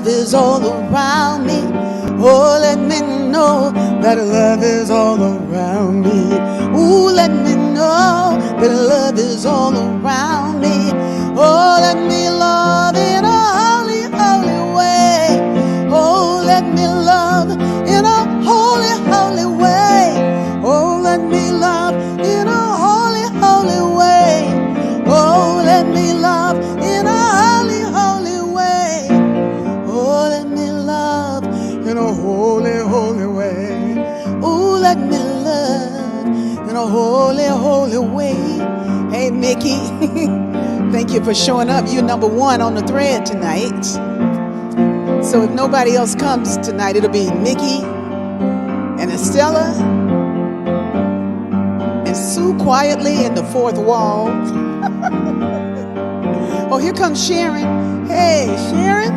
love is all around me. Oh, let me know that love is all around me. Ooh, let me know that love is all around me. Oh, let me love in a holy, holy way. Oh, let me love in a holy, holy way. Oh, let me love in a holy, holy way. Oh, let me love in a holy, holy way. Oh, let me love in a holy, holy way. Oh, let me love in a holy, holy way. Hey, Mickey, thank you for showing up. You're number one on the thread tonight. So if nobody else comes tonight, it'll be Mickey and Estella and Sue quietly in the fourth wall. Oh, here comes Sharon. Hey, Sharon.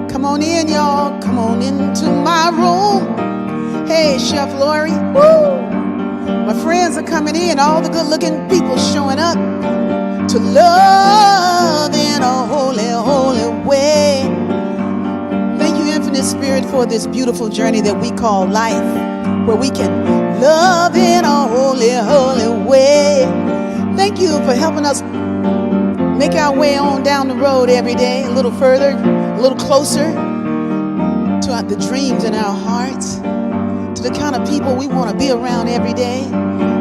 Come on in, y'all. Come on into my room. Hey, Chef Lori. Woo! My friends are coming in. All the good-looking people showing up to love in a holy, holy way. Thank you, Infinite Spirit, for this beautiful journey that we call life, where we can love in a holy, holy way. Thank you for helping us make our way on down the road every day, a little further, a little closer to the dreams in our hearts, to the kind of people we want to be around every day.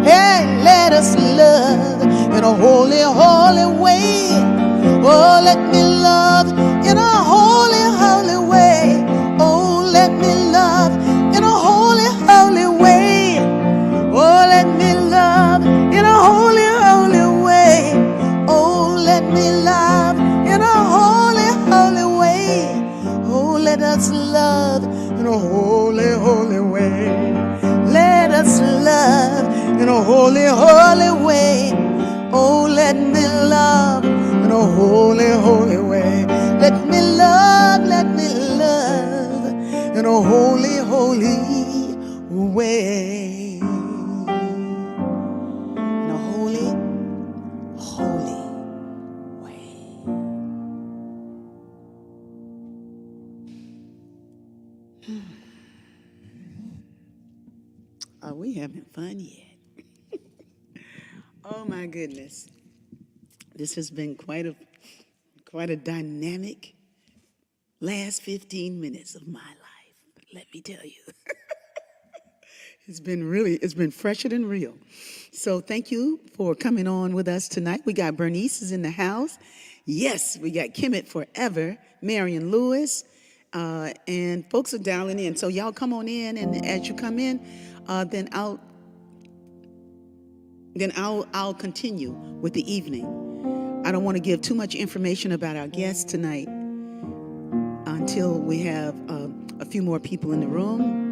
Hey, let us love in a holy, holy way. Oh, let me love in a holy, holy way. Oh, let me love in a holy, holy way. Oh, let me love in a holy, holy way. Oh, let me love in a holy, holy way. Oh, let us love in a holy, holy way. Let us love in a holy, holy way. Oh, let me love in a holy, holy way. Let me love in a holy, holy way. In a holy, holy way. Are we having fun yet? Oh my goodness. This has been quite a dynamic last 15 minutes of my life. Let me tell you. It's been fresher than real. So thank you for coming on with us tonight. We got Bernice is in the house. Yes, we got Kemet Forever, Marion Lewis, and folks are dialing in. So y'all come on in, and as you come in, then I'll continue with the evening. I don't want to give too much information about our guests tonight until we have a few more people in the room.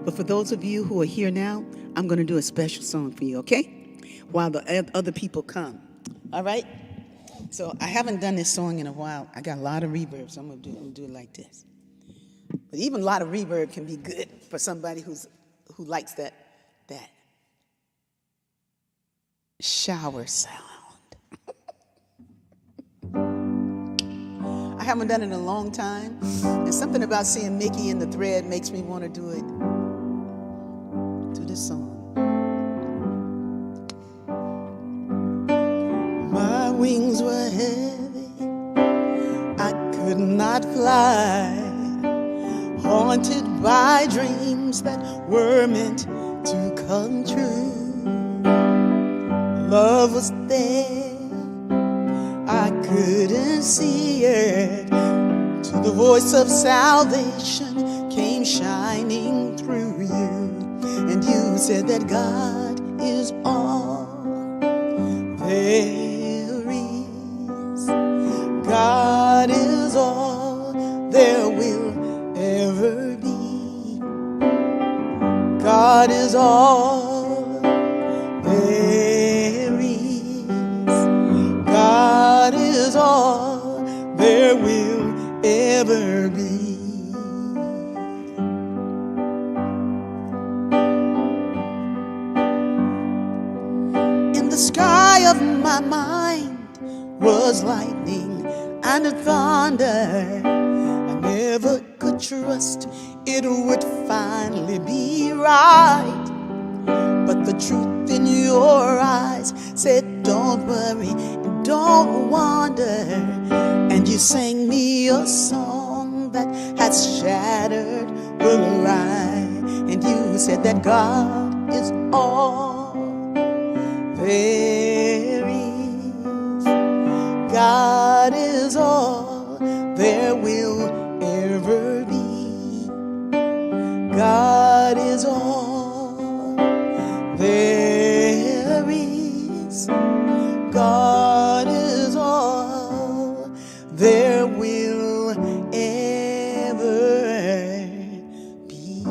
But for those of you who are here now, I'm going to do a special song for you, okay? While the other people come. All right? So I haven't done this song in a while. I got a lot of reverb, so I'm going to do it like this. But even a lot of reverb can be good for somebody who likes that shower sound. I haven't done it in a long time, and something about seeing Mickey in the thread makes me want to do it to this song. My wings were heavy, I could not fly, haunted by dreams that were meant to come true. Love was there, I couldn't see it, till the voice of salvation came shining through you. And you said that God is all there is. God is all there will ever be. God is all there is. God is all there will ever be. In the sky of my mind was lightning and the thunder. I never could trust it would finally be right. But the truth in your eyes said, don't worry and don't wonder. And you sang me a song that has shattered the lie. And you said that God is all there is. God is all there will ever be. God is all there is. God is all there will ever be.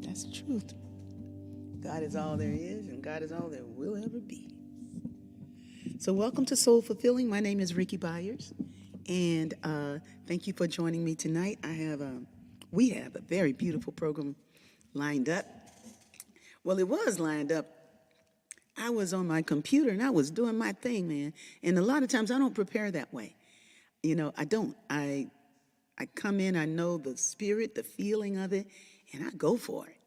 That's the truth. God is all there is, and God is all there will ever be. So welcome to Soul Fulfilling. My name is Rickie Byars, and thank you for joining me tonight. We have a very beautiful program lined up. Well, it was lined up. I was on my computer and I was doing my thing, man. And a lot of times I don't prepare that way. I don't. I come in, I know the spirit, the feeling of it, and I go for it.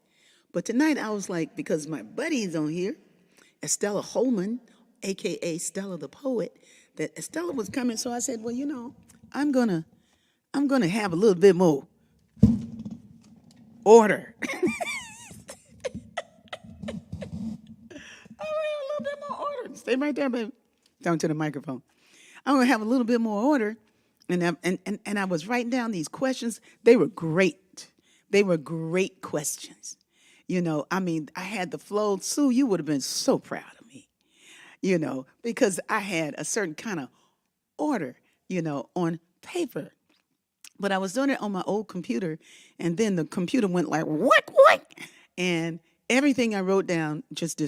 But tonight I was like, because my buddy's on here, Estella Holeman, aka Stella the Poet, that Estella was coming. So I said, well, I'm gonna have a little bit more order. I'm gonna have a little bit more order. Stay right there, baby. Down to the microphone. I'm gonna have a little bit more order. And I was writing down these questions. They were great. They were great questions. I had the flow. Sue, you would have been so proud of me, because I had a certain kind of order, on paper. But I was doing it on my old computer, and then the computer went like, what? And everything I wrote down just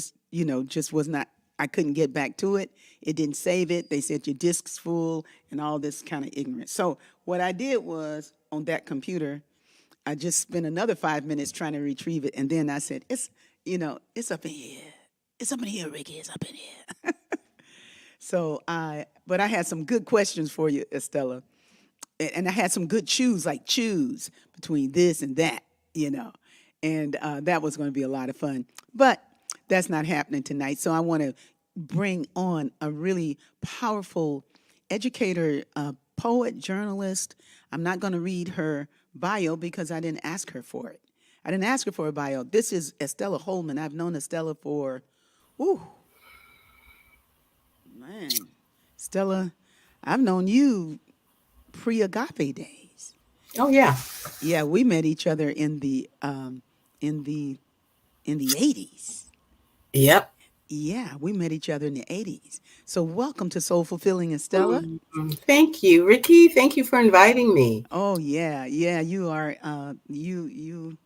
was not, I couldn't get back to it. It didn't save it. They said your disk's full and all this kind of ignorance. So what I did was, on that computer, I just spent another 5 minutes trying to retrieve it. And then I said, it's up in here. It's up in here, Rickie. It's up in here. But I had some good questions for you, Estella. And I had some good choose between this and that, and that was going to be a lot of fun. But that's not happening tonight. So I want to bring on a really powerful educator, poet, journalist. I'm not going to read her bio because I didn't ask her for it. I didn't ask her for a bio. This is Estella Holeman. I've known Estella for, man, Stella, I've known you pre-agape days. Oh yeah. Yeah, we met each other in the in the 80s. Yep. Yeah, we met each other in the 80s. So welcome to Soul Fulfilling, Estella. Thank you, Rickie. Thank you for inviting me. Oh yeah, you are you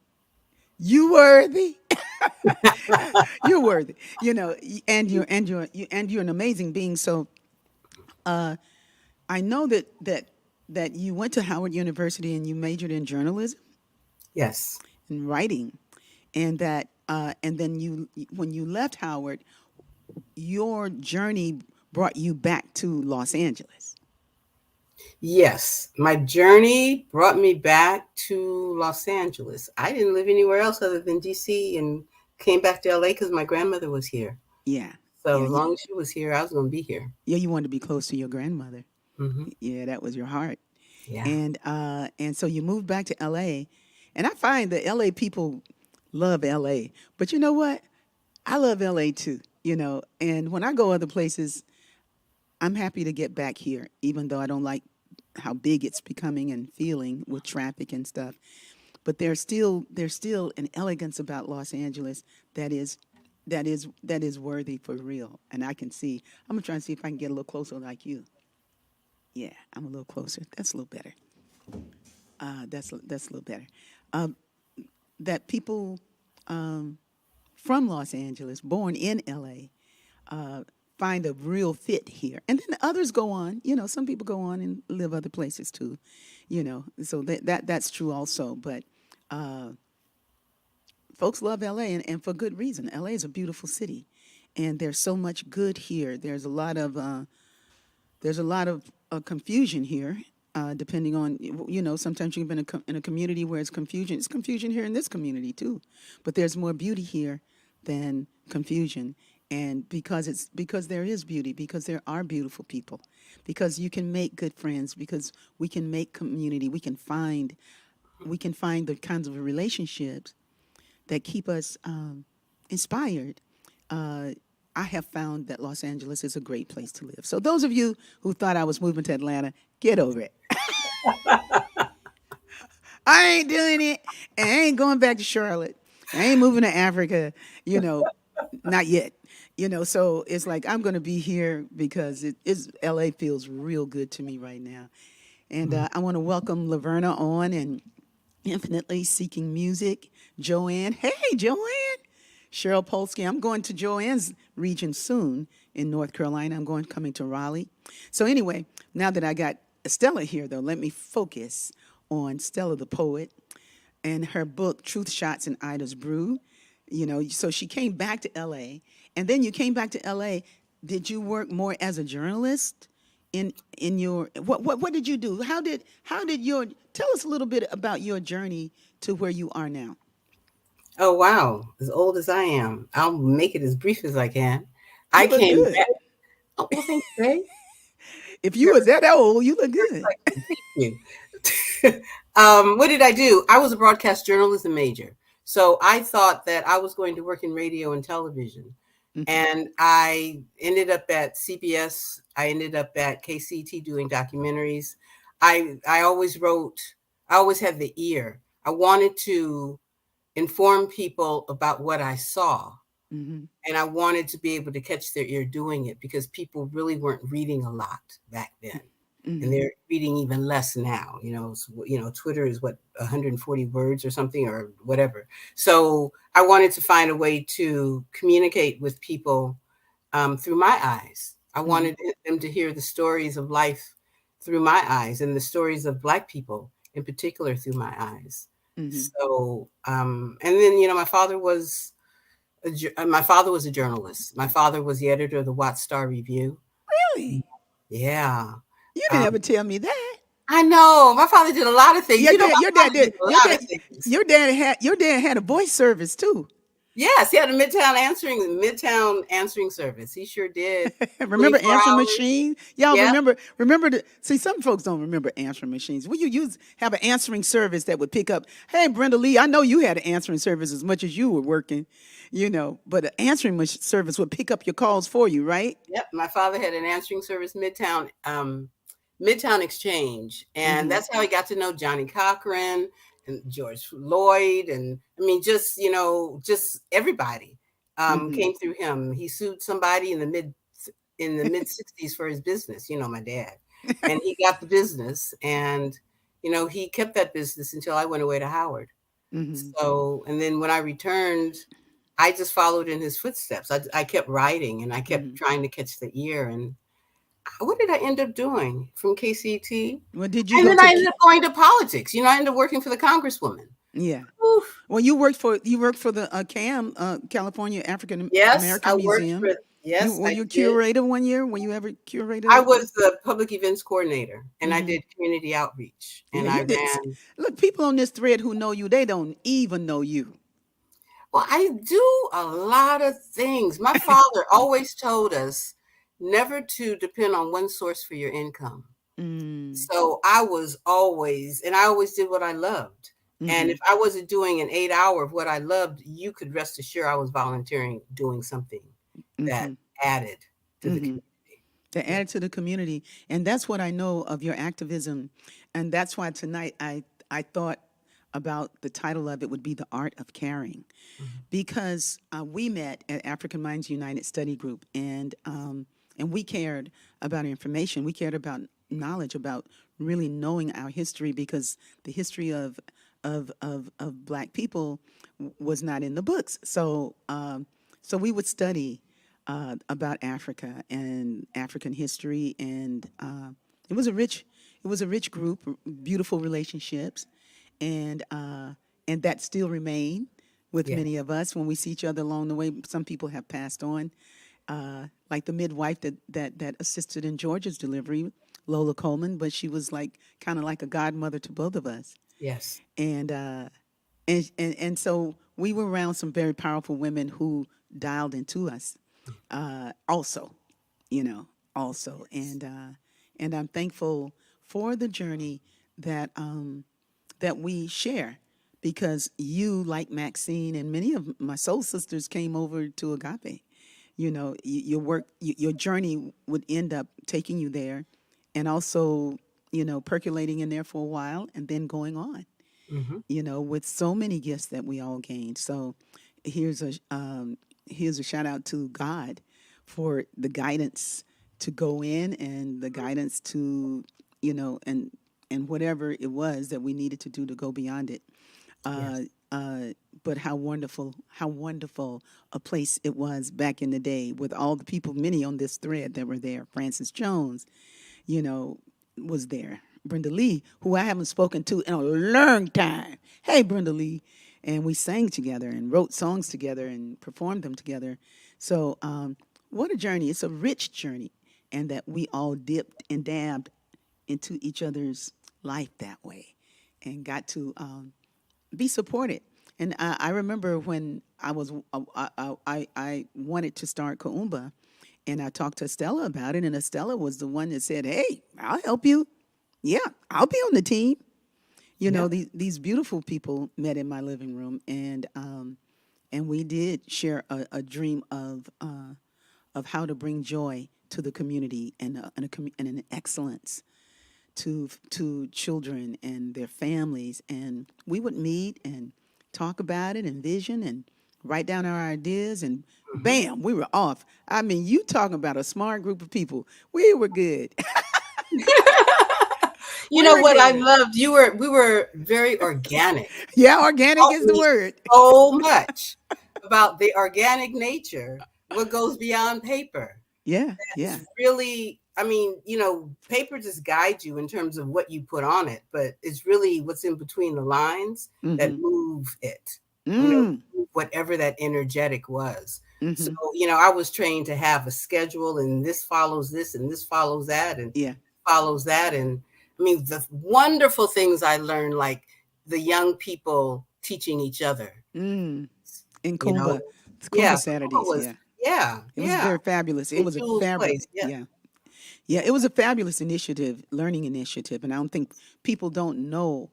worthy. You're worthy. And you're an amazing being. So I know that you went to Howard University and you majored in journalism Yes. and writing, and then when you left Howard, your journey brought you back to Los Angeles. Yes. My journey brought me back to Los Angeles. I didn't live anywhere else other than DC and came back to LA because my grandmother was here. Yeah, So yeah, as long as she was here, I was going to be here. yeah. You wanted to be close to your grandmother. Hmm. Yeah, that was your heart. Yeah. And so you moved back to LA, and I find that LA people love LA. But you know what? I love LA too. And when I go other places, I'm happy to get back here, even though I don't like how big it's becoming and feeling with traffic and stuff. But there's still an elegance about Los Angeles that is worthy for real. And I can see. I'm gonna try and see if I can get a little closer like you. Yeah, I'm a little closer. That's a little better. That's a little better. Um, that people from Los Angeles, born in LA, find a real fit here. And then others go on, some people go on and live other places too, so that's true also. But folks love LA, and for good reason. LA is a beautiful city, and there's so much good here. There's a lot of confusion here, depending on, sometimes you've been in a community where it's confusion. It's confusion here in this community too, but there's more beauty here than confusion. And because there is beauty, because there are beautiful people, because you can make good friends, because we can make community, we can find the kinds of relationships that keep us inspired. Uh, I have found that Los Angeles is a great place to live. So those of you who thought I was moving to Atlanta, get over it. I ain't doing it. And I ain't going back to Charlotte. I ain't moving to Africa, you know, not yet. So it's like I'm going to be here because LA feels real good to me right now. And I want to welcome Laverna on and Infinitely Seeking Music. Joanne. Hey, Joanne. Cheryl Polsky. I'm going to Joanne's region soon in North Carolina. Coming to Raleigh. So anyway, now that I got Estella here, though, let me focus on Stella the Poet and her book, Truth Shots in Ida's Brew. So she came back to LA, and then you came back to LA. Did you work more as a journalist in your what did you do? How did your tell us a little bit about your journey to where you are now? Oh, wow. As old as I am, I'll make it as brief as I can. I You look came good. back. Oh, well, thanks, Ray. If you Very, was that old, you look very good. slightly. Thank you. What did I do? I was a broadcast journalism major. So I thought that I was going to work in radio and television. Hmm. And I ended up at CBS. I ended up at KCT doing documentaries. I always wrote, I always had the ear. I wanted to inform people about what I saw. Hmm. And I wanted to be able to catch their ear doing it because people really weren't reading a lot back then. And Hmm. they're reading even less now. Twitter is what 140 words or something or whatever. So I wanted to find a way to communicate with people through my eyes. I Hmm. wanted them to hear the stories of life through my eyes and the stories of Black people in particular through my eyes. Hmm. So, and then, my father was a journalist. My father was the editor of the Watts Star Review. Really? Yeah. You didn't Um, ever tell me that. I know my father did a lot of things. Your dad, your My dad father did did. a Your lot dad, of things. your dad had a voice service too. Yes, he had a Midtown answering service. He sure did. Remember 24 answering hours. machine? Y'all Yep. remember the see some folks don't remember answering machines. Will you use have an answering service that would pick up, hey Brenda Lee, I know you had an answering service as much as you were working, but an answering service would pick up your calls for you, right? Yep, my father had an answering service, Midtown Exchange, and Mm-hmm. that's how he got to know Johnny Cochran and George Lloyd, and I mean, just everybody Mm-hmm. came through him. He sued somebody in the mid '60s for his business. My dad, and he got the business, and he kept that business until I went away to Howard. Mm-hmm. So, and then when I returned, I just followed in his footsteps. I kept writing and I kept Mm-hmm. trying to catch the ear. And what did I end up doing from KCT? Well, did you And go then to I ended up going to politics. I ended up working for the congresswoman. yeah. Oof. Well, you worked for the CAM, California African Yes, I American worked Museum. for, yes, Were I you a did. curator one year? Were you ever curator I at the? was the public events coordinator and I Mm-hmm. did community outreach Yeah, and I you did. ran. Look, people on this thread who know you, they don't even know you. Well, I do a lot of things. My father always told us never to depend on one source for your income. Mm, So I always did what I loved. And mm-hmm, if I wasn't doing an 8 hour of what I loved, you could rest assured I was volunteering doing something that mm-hmm, added to the mm-hmm. community. They Yeah. added to the community, and that's what I know of your activism, and that's why tonight I thought about the title of it would be the art of caring, Mhm. because we met at African Minds United Study Group, and we cared about information. We cared about knowledge, about really knowing our history, because the history of Black people was not in the books. So we would study about Africa and African history, and it was a rich it was a rich group, beautiful relationships, and that still remain. with Yeah. many of us when we see each other along the way. Some people have passed on, like the midwife that assisted in Georgia's delivery, Lola Coleman, but she was like kind of like a godmother to both of us. Yes. And and so we were around some very powerful women who dialed into us, also, you know, also, Yes. and I'm thankful for the journey that that we share, because you, like Maxine and many of my soul sisters, came over to Agape. You know, your work, your journey would end up taking you there, and also, you know, percolating in there for a while and then going on, Mm-hmm. you know, with so many gifts that we all gained. So here's a shout out to God for the guidance to go in, and the guidance to, you know, and whatever it was that we needed to do to go beyond it. Uh, Yes. but how wonderful a place it was back in the day with all the people, many on this thread that were there. Francis Jones, you know, was there. Brenda Lee, who I haven't spoken to in a long time. Hey, Brenda Lee. And we sang together and wrote songs together and performed them together. So, what a journey. It's a rich journey. And that we all dipped and dabbed into each other's life that way and got to be supported. And I remember when I wanted to start Kaumba, and I talked to Estella about it, and Estella was the one that said, "Hey, I'll help you. Yeah, I'll be on the team." You know, Yep. these beautiful people met in my living room, and we did share a dream of how to bring joy to the community, and an excellence to children and their families. And we would meet and talk about it and vision and write down our ideas, and Mm-hmm. bam, we were off. I mean, you talking about a smart group of people. We were good. You We know were what I good. loved? We were very organic. Yeah, organic Taught is the me word. so much about the organic nature, what goes beyond paper. Yeah, It's yeah. really, I mean, paper just guides you in terms of what you put on it, but it's really what's in between the lines that Mm-hmm. move it, Mm. whatever that energetic was. So, Mm-hmm. I was trained to have a schedule, and this follows this and this follows that and Yeah. follows that. And I mean, the wonderful things I learned, like the young people teaching each other, Mm. In you know, Kumba, it's yeah, Kumba Kakuma Saturdays. was, Yeah, yeah, it was yeah, very fabulous. It in was a Jules' fabulous. place. Yeah. Yeah, yeah. It was a fabulous initiative, learning initiative, and I don't think people don't know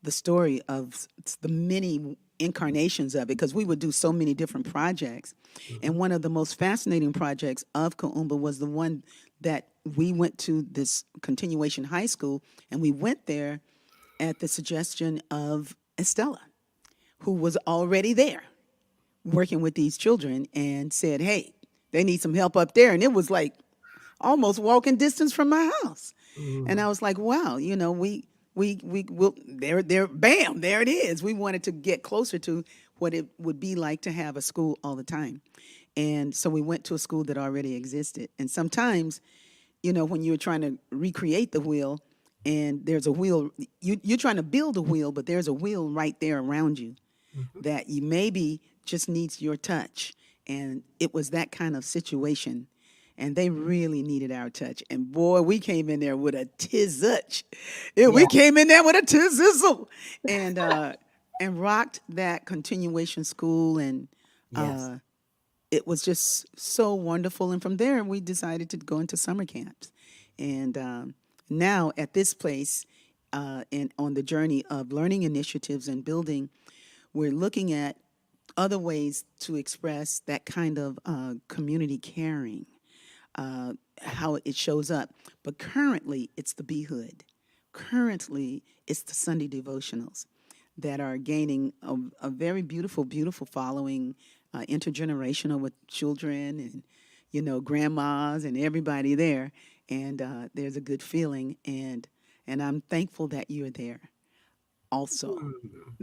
the story of the many incarnations of it, because we would do so many different projects. Hmm. And one of the most fascinating projects of Kaumba was the one that we went to this continuation high school, and we went there at the suggestion of Estella, who was already there working with these children, and said, "Hey, they need some help up there." And it was like almost walking distance from my house. And Mm. I was like, "Wow, you know, we will there, bam, there it is." We wanted to get closer to what it would be like to have a school all the time. And so we went to a school that already existed. And sometimes, you know, when you're trying to recreate the wheel, and there's a wheel, you're trying to build a wheel, but there's a wheel right there around you Mhm. that you maybe just needs your touch. And it was that kind of situation. And they really needed our touch. And boy, we came in there with a tizuch. Yeah, Yeah. we came in there with a tizizzle, and rocked that continuation school. And Yes. uh, it was just so wonderful. And from there, we decided to go into summer camps. And now at this place, and on the journey of learning initiatives and building, we're looking at other ways to express that kind of community caring, how it shows up. But currently, it's the Be Hood. Currently, it's the Sunday devotionals that are gaining a very beautiful, beautiful following, intergenerational, with children and, you know, grandmas and everybody there. And there's a good feeling, and I'm thankful that you're there also, Mm.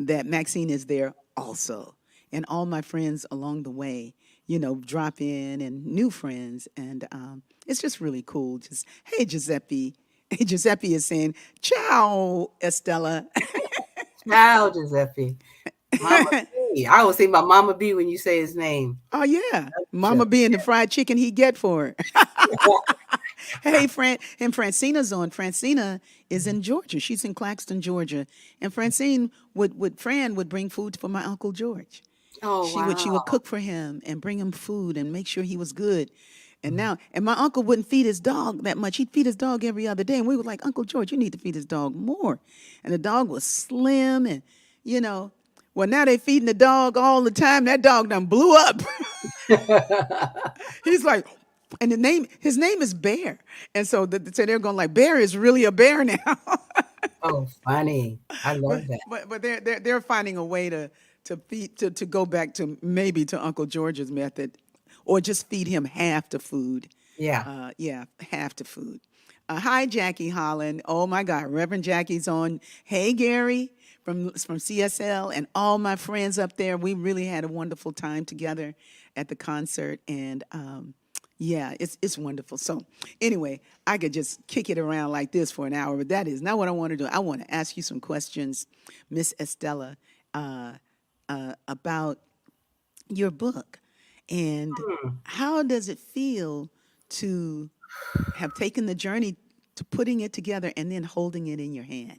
that Maxine is there also, and all my friends along the way, you know, drop in, and new friends, and it's just really cool. Just, hey, Giuseppe. Hey, Giuseppe is saying, "Ciao, Estella." Ciao, Giuseppe. Mama. B. I always think about Mama B when you say his name. Oh yeah, Sure. Mama being the fried chicken he get for her. Hey, and Francina's on. Francina is in Georgia. She's in Claxton, Georgia. And Francine Fran would bring food for my Uncle George. Oh, She would wow. cook for him and bring him food and make sure he was good. And my uncle wouldn't feed his dog that much. He'd feed his dog every other day. And we were like, Uncle George, you need to feed his dog more. And the dog was slim and you know, well now they feeding the dog all the time. That dog done blew up. He's like, and his name is Bear. And so they're going like, Bear is really a bear now. Oh, funny. I but love that. but they're finding a way to feed to go back to maybe to Uncle George's method, or just feed him half the food. Yeah. Yeah, half the food. Hi, Jackie Holland. Oh my God, Reverend Jackie's on. Hey, Gary from CSL and all my friends up there. We really had a wonderful time together at the concert, and yeah, it's wonderful. So anyway, I could just kick it around like this for an hour, but that is not what I want to do. I want to ask you some questions, Miss Estella, uh, about your book, and Hmm. how does it feel to have taken the journey to putting it together and then holding it in your hand?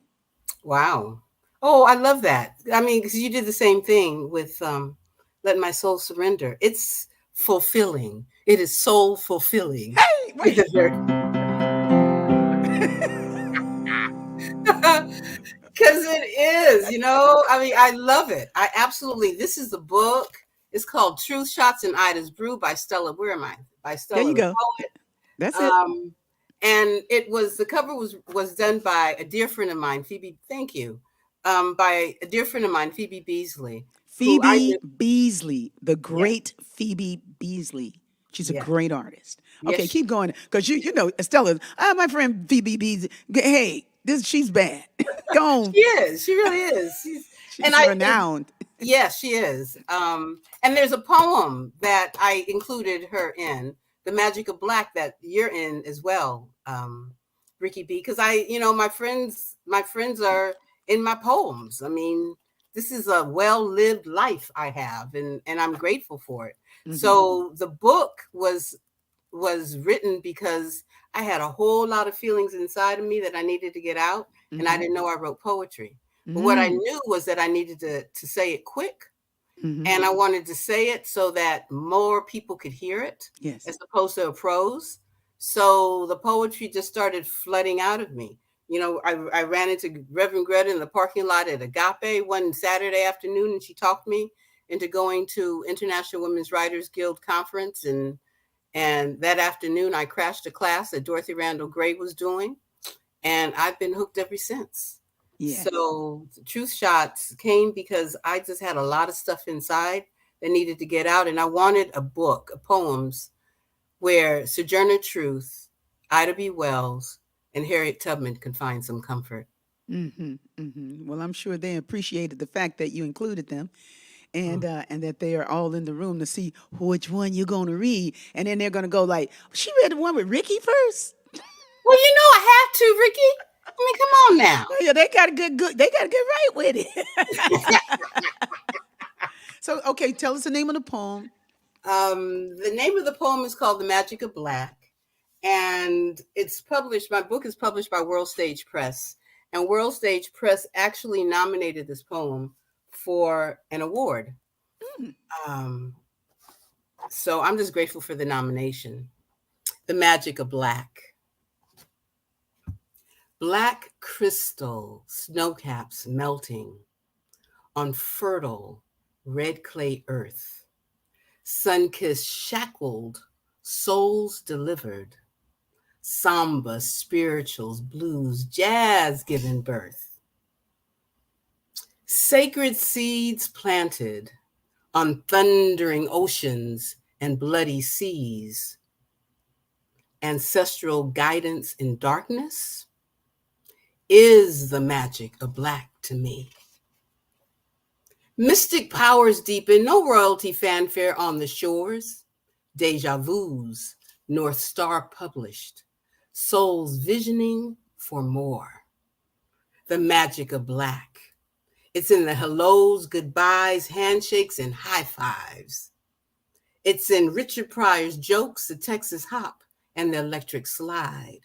Wow. Oh, I love that. I mean, because you did the same thing with Let My Soul Surrender. It's fulfilling. It is soul fulfilling. Hey, wait. Because it is, I mean, I love it. I absolutely, this is the book. It's called Truth Shots and Ida's Brew by Stella. Where am I? By There Stella you the go. Poet. That's it. And the cover was done by a dear friend of mine, Phoebe. Thank you. By a dear friend of mine, Phoebe Beasley, who I Phoebe knew. Beasley, the Yeah, great Phoebe Beasley. She's a yeah, great artist. yes, Okay, keep going because you know Estella. My friend Phoebe Beasley. Hey, she's bad. Go on. she is. She really is. And She's renowned. yes, she is. And there's a poem that I included her in, "The Magic of Black," that you're in as well, Rickie B. Because my friends are in my poems. I mean, this is a well-lived life I have, and I'm grateful for it. Hmm. So the book was written because I had a whole lot of feelings inside of me that I needed to get out, and I Hmm. didn't know I wrote poetry. But what I Mm. knew was that I needed to say it quick, Hmm. and I wanted to say it so that more people could hear it Yes. as opposed to a prose. So the poetry just started flooding out of me. I ran into Reverend Greta in the parking lot at Agape one Saturday afternoon, and she talked me into going to International Women's Writers Guild conference, and that afternoon, I crashed a class that Dorothy Randall Gray was doing, and I've been hooked ever since. Yes. So, the Truth Shots came because I just had a lot of stuff inside that needed to get out, and I wanted a book of poems where Sojourner Truth, Ida B. Wells, and Harriet Tubman could find some comfort. Hmm. Hmm. Well, I'm sure they appreciated the fact that you included them, Mm. and that they are all in the room to see which one you're going to read, and then they're going to go like, she read the one with Ricky first. Well, I have to, Rickie. I mean, come on now. Oh yeah, they got a good. They got a good right with it. So okay, tell us the name of the poem. The name of the poem is called "The Magic of Black," and it's published. My book is published by World Stage Press, and World Stage Press actually nominated this poem for an award. Mm. Um, so I'm just grateful for the nomination. The Magic of Black. Black crystal snowcaps melting on fertile red clay earth. Sun-kissed shackled, souls delivered. Samba, spirituals, blues, jazz giving birth. Sacred seeds planted on thundering oceans and bloody seas. Ancestral guidance in darkness is the magic of Black to me. Mystic powers deepen, no royalty fanfare on the shores. Deja vus, North Star published. Souls visioning for more. The magic of Black It's in the hellos, goodbyes, handshakes, and high fives. It's in Richard Pryor's jokes, the Texas hop, and the electric slide.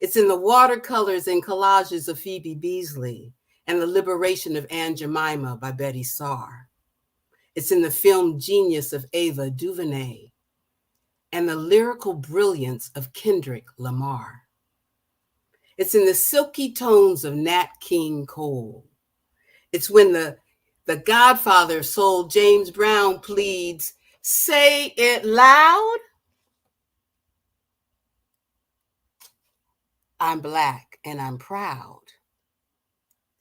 It's in the watercolors and collages of Phoebe Beasley and the liberation of Aunt Jemima by Betty Saar. It's in the film genius of Ava DuVernay and the lyrical brilliance of Kendrick Lamar. It's in the silky tones of Nat King Cole. It's when the Godfather soul James Brown pleads, "Say it loud. I'm Black and I'm proud."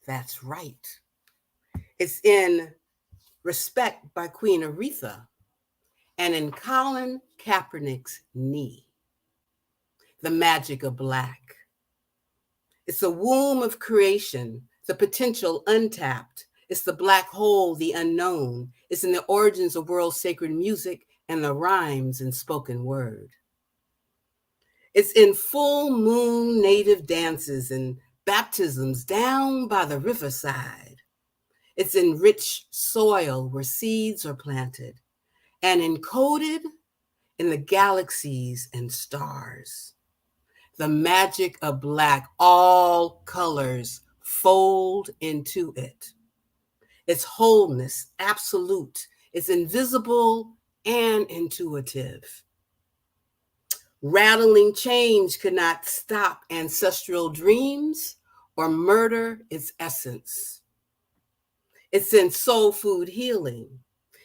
That's right. It's in Respect by Queen Aretha and in Colin Kaepernick's Knee. The magic of Black. It's the womb of creation, the potential untapped. It's the black hole, the unknown. It's in the origins of world sacred music and the rhymes in spoken word. It's in full moon native dances and baptisms down by the riverside. It's in rich soil where seeds are planted and encoded in the galaxies and stars. The magic of Black, all colors fold into it. Its wholeness, absolute, it's invisible and intuitive. Rattling change could not stop ancestral dreams or murder its essence. It's in soul food healing.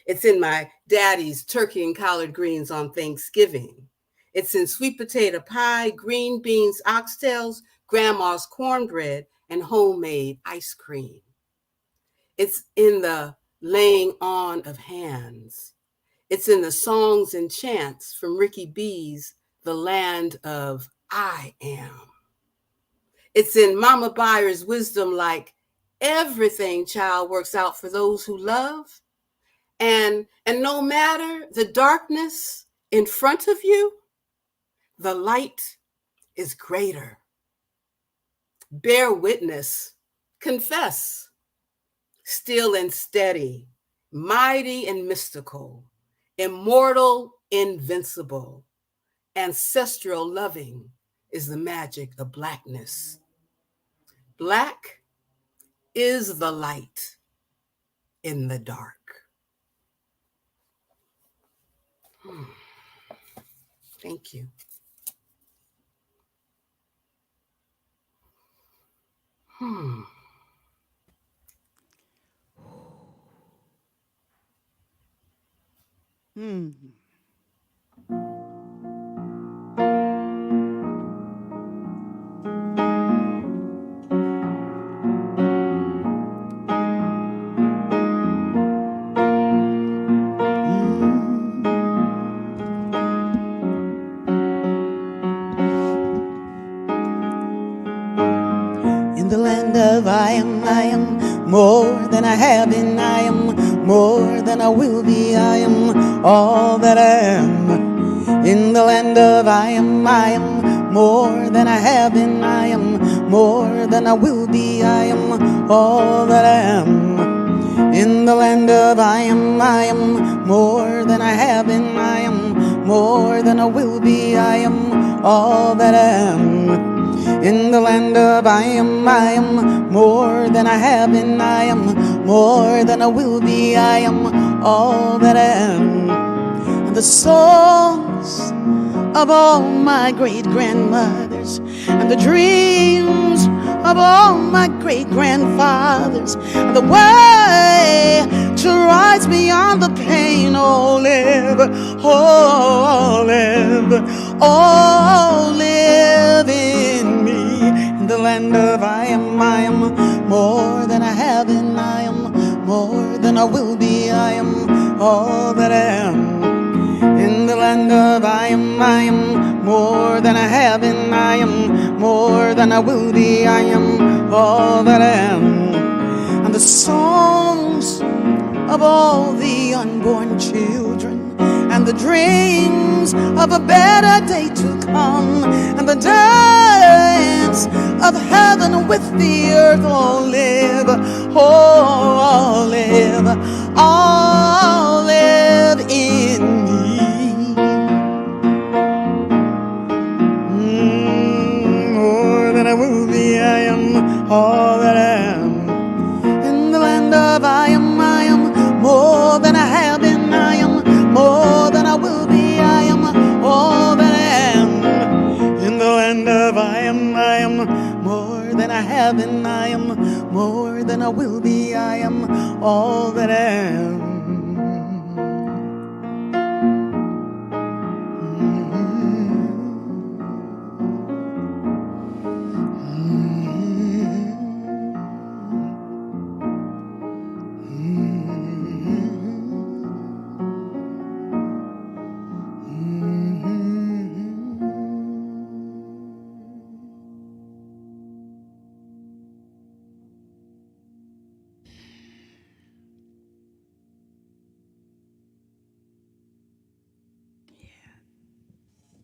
It's in my daddy's turkey and collard greens on Thanksgiving. It's in sweet potato pie, green beans, oxtails, grandma's cornbread, and homemade ice cream. It's in the laying on of hands. It's in the songs and chants from Rickie Byars' The Land of I Am. It's in Mama Byars' wisdom like, everything, child, works out for those who love. And no matter the darkness in front of you, the light is greater. Bear witness, confess, still and steady, mighty and mystical, immortal, invincible, ancestral loving is the magic of Blackness. Black is the light in the dark. Thank you. In the land of I am more than I have been. I am more than I will be. I am all that I am. In the land of I am more than I have been. I am more than I will be. I am all that I am. In the land of I am more than I have been. I am more than I will be. I am all that I am. In the land of I am more than I have been. I am more than I will be. I am all that I am. And the songs of all my great-grandmothers and the dreams of all my great-grandfathers, and the way to rise beyond the pain. Oh, live, oh, live, oh, live in me. In the land of I am more than I have been. I am more than I will be. I am all that I am. In the land of I am more than I have been. I am more than I will be. I am all that I am. And the songs of all the unborn children and the dreams of a better day to come, and the dance of heaven with the earth. All live, all live, all live in me. More than I will be, I am all that I am. In the land of I am more than I have been. I am more than I will be. I am all that I am. In the land of I am more than I have been. I am more than I will be. I am all that I am.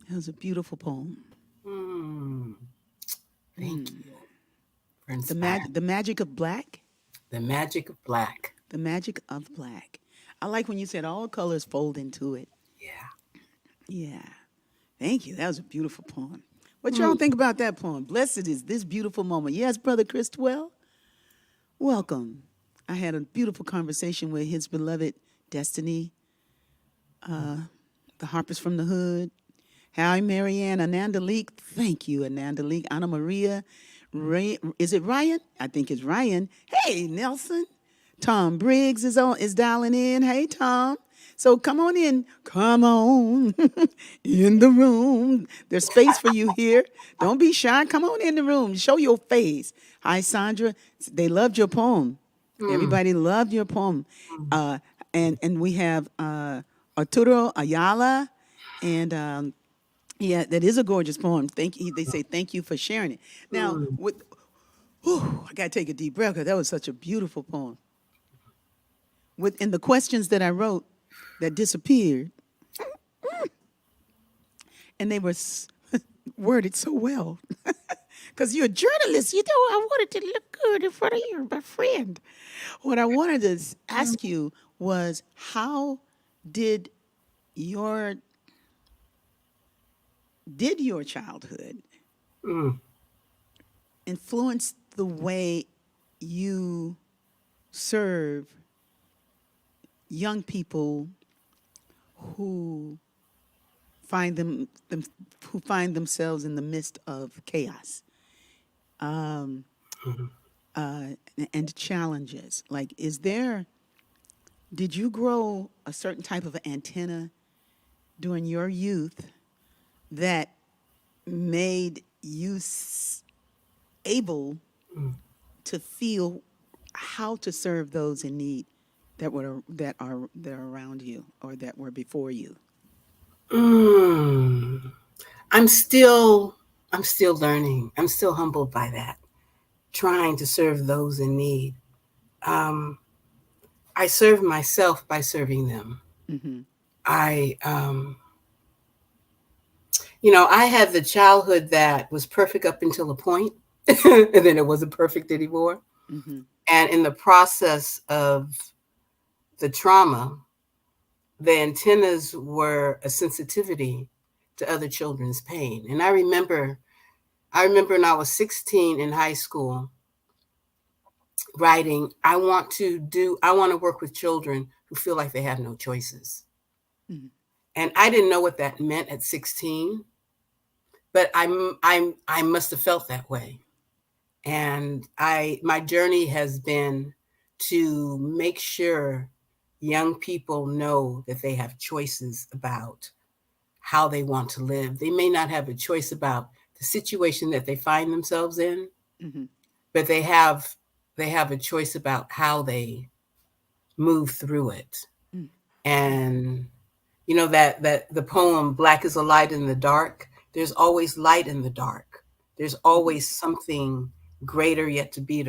That was a beautiful poem. Thank you for The inspiring. the magic of black. The magic of black. The magic of black. I like when you said all colors fold into it. Yeah. Yeah. Thank you. That was a beautiful poem. What y'all Mm. think about that poem? Blessed is this beautiful moment. Yes, Brother Christwell, welcome. I had a beautiful conversation with his beloved Destiny, the Harpers from the Hood. Hi, Marianne, Ananda Leak. Thank you, Ananda Leak. Anna Maria. Is it Ryan? I think it's Ryan. Hey, Nelson. Tom Briggs is dialing in. Hey, Tom. So come on in. Come on in the room. There's space for you here. Don't be shy. Come on in the room. Show your face. Hi, Sandra. They loved your poem. Mm. Everybody loved your poem. Mm. Uh, and we have Arturo Ayala, and yeah, that is a gorgeous poem. Thank you. They say thank you for sharing it. Now, Mm. I gotta take a deep breath because that was such a beautiful poem. Within the questions that I wrote that disappeared, and they were worded so well. Because you're a journalist, you know, I wanted to look good in front of you, my friend. What I wanted to ask you was, how did your childhood Mm. influence the way you serve young people who who find themselves in the midst of chaos, um, Mhm. and challenges? Like, did you grow a certain type of antenna during your youth that made you able Mm. to feel how to serve those in need that are around you or that were before you? Mm. I'm still I'm still learning. I'm still humbled by that. Trying to serve those in need. Um, I serve myself by serving them. Mm-hmm. I had the childhood that was perfect up until a point, and then it wasn't perfect anymore. Mm-hmm. And in the process of the trauma, the antennas were a sensitivity to other children's pain. And I remember when I was 16 in high school writing, I want to work with children who feel like they have no choices. Mm-hmm. And I didn't know what that meant at 16, but I must have felt that way. And my journey has been to make sure young people know that they have choices about how they want to live. They may not have a choice about the situation that they find themselves in, Mm-hmm. but they have a choice about how they move through it. And that the poem "Black is a light in the dark." There's always light in the dark. There's Mm-hmm. always something greater yet to be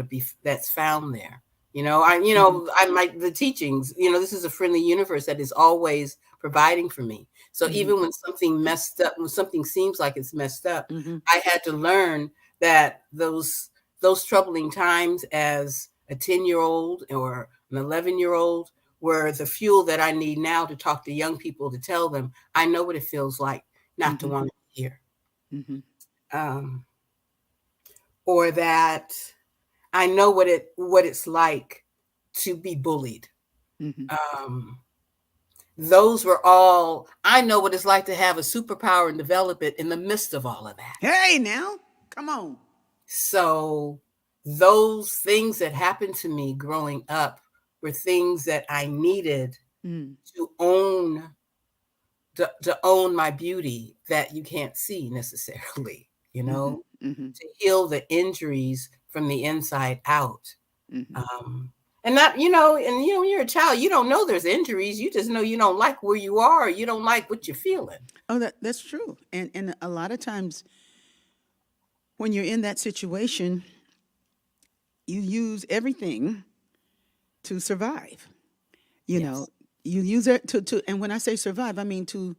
that's found there. Mhm. I like the teachings. This is a friendly universe that is always providing for me. So Mhm. even when something messed up, when something seems like it's messed up, Mhm. I had to learn that those troubling times as a 10-year-old or an 11-year-old were the fuel that I need now to talk to young people, to tell them I know what it feels like not to Mhm. want to hear, Mhm. um, or that I know what it's like to be bullied. Mhm. Um, those were all. I know what it's like to have a superpower and develop it in the midst of all of that. Hey, now, come on. So those things that happened to me growing up were things that I needed Mm. to own to own my beauty that you can't see necessarily, Mhm. Mhm. to heal the injuries from the inside out. Mhm. Um, and not, when you're a child, you don't know there's injuries. You just know you don't like where you are. Or you don't like what you're feeling. Oh, that's true. And a lot of times when you're in that situation, you use everything to survive. You know, Yes. you use it to and when I say survive, I mean to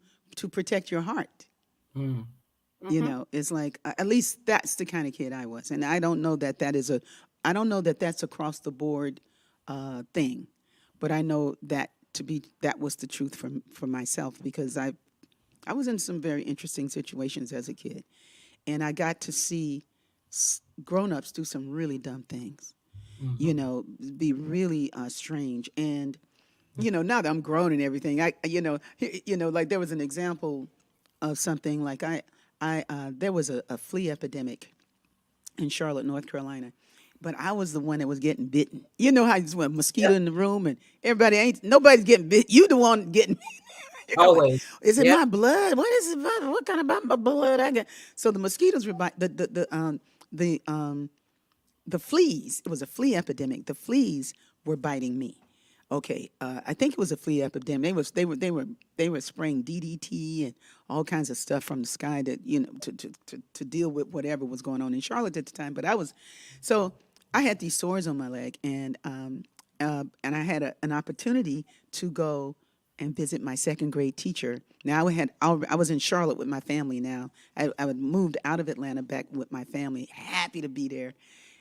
protect your heart. Mm. You Mm-hmm. know, it's like at least that's the kind of kid I was, and I don't know that I don't know that that's across the board thing, but I know that was the truth for myself because I was in some very interesting situations as a kid, and I got to see grown-ups do some really dumb things. You Mm-hmm. know, be really strange. And now that I'm grown and everything, like there was an example of something like there was a flea epidemic in Charlotte, North Carolina. But I was the one that was getting bitten. You know how you just want a mosquito Yep. in the room and nobody's getting bit. You the one getting you're going, Always. is it Yep. my blood? What is it? What kind of my blood I got? So the mosquitoes were the fleas. It was a flea epidemic. The fleas were biting me. Okay, I think it was a flea epidemic. They were spraying DDT and all kinds of stuff from the sky that to deal with whatever was going on in Charlotte at the time. But so I had these sores on my leg, and I had an opportunity to go and visit my second grade teacher. Now I was in Charlotte with my family. Now I had moved out of Atlanta back with my family, happy to be there,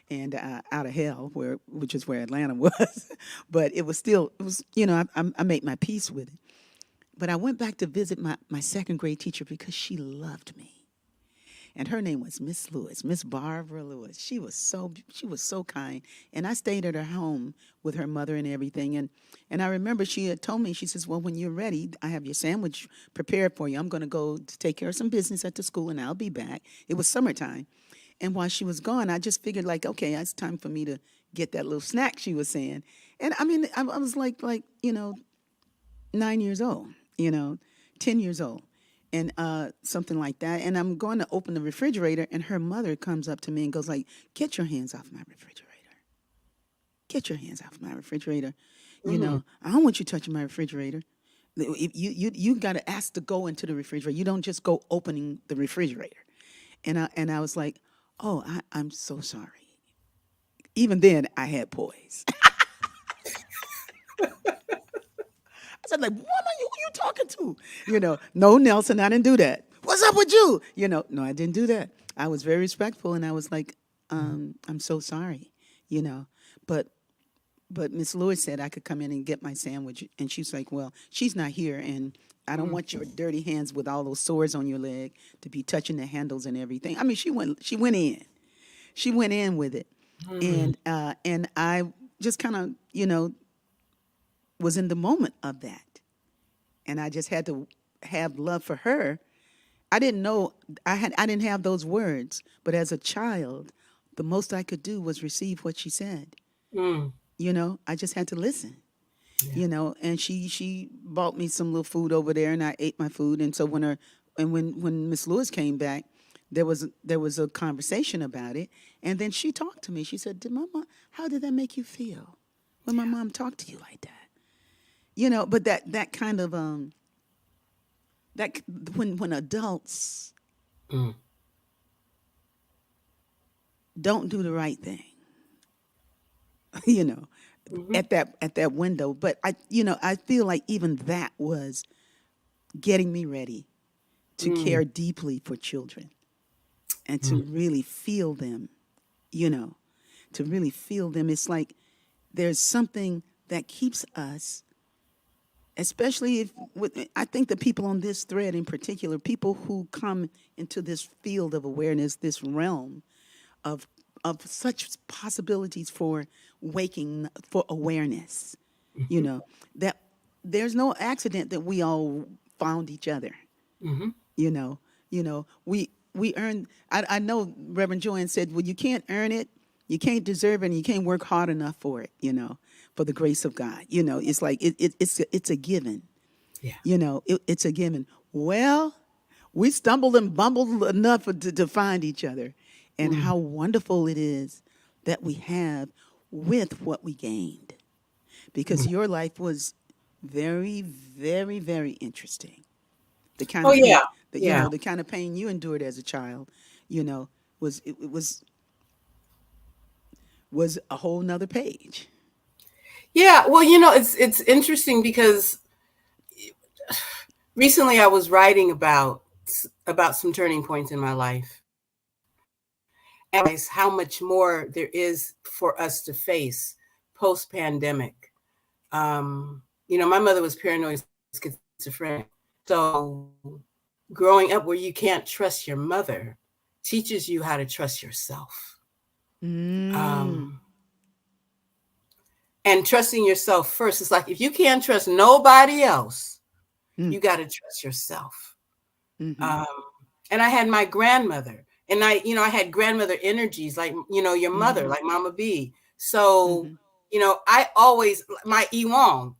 and out of hell, which is where Atlanta was. But I made my peace with it. But I went back to visit my second grade teacher because she loved me. And her name was Miss Lewis, Miss Barbara Lewis. She was so kind. And I stayed at her home with her mother and everything. And I remember she had told me, she says, well, when you're ready, I have your sandwich prepared for you. I'm going to go to take care of some business at the school and I'll be back. It was summertime. And while she was gone, I just figured like, okay, it's time for me to get that little snack she was saying. And I mean, I was like, 9 years old, 10 years old, and something like that. And I'm going to open the refrigerator, and her mother comes up to me and goes like, "Get your hands off my refrigerator. Get your hands off my refrigerator. Mm-hmm. I don't want you touching my refrigerator. You got to ask to go into the refrigerator. You don't just go opening the refrigerator." And I was like, "Oh, I'm so sorry." Even then, I had poise. I said, like, woman, who you talking to? No, Nelson, I didn't do that. What's up with you? No, I didn't do that. I was very respectful, and I was like, I'm so sorry, you know. But Miss Lewis said I could come in and get my sandwich, and she's like, well, she's not here, and I don't want your dirty hands with all those sores on your leg to be touching the handles and everything. I mean, she went in with it, Mm-hmm. and I just kind of was in the moment of that. And I just had to have love for her. I didn't know I didn't have those words, but as a child, the most I could do was receive what she said. Mm. I just had to listen. Yeah. And she bought me some little food over there, and I ate my food. And so when Miss Lewis came back, there was a conversation about it, and then she talked to me. She said, how did that make you feel when my Yeah. mom talked to you like that?" But that kind of that when adults Mm. don't do the right thing, you know, Hmm. at that window. But I feel like even that was getting me ready to Mm. care deeply for children and to really feel them, you know, to really feel them. It's like there's something that keeps us, especially if I think the people on this thread in particular, people who come into this field of awareness, this realm of such possibilities for waking, for awareness, you know, that there's no accident that we all found each other. Hmm. you know we earn. I know Reverend Joanne said, well, you can't earn it, you can't deserve it, and you can't work hard enough for it, for the grace of God. It's like it's a given. Yeah. It's a given. Well, we stumbled and bumbled enough to find each other, and Mm. how wonderful it is that we have with what we gained, because Mm. your life was very, very, very interesting. The kind Oh of yeah. pain that Yeah. the kind of pain you endured as a child, you know, it was a whole nother page. Yeah. Well, it's interesting because recently I was writing about some turning points in my life, and I realized how much more there is for us to face post pandemic. My mother was paranoid schizophrenic. So growing up where you can't trust your mother teaches you how to trust yourself. Mm. Um, and trusting yourself first. It's like if you can't trust nobody else, Mm. you got to trust yourself. Mm-hmm. Um, and I had my grandmother, and I had grandmother energies like your Mm-hmm. mother, like Mama B. So Mm-hmm. I always my Iwang,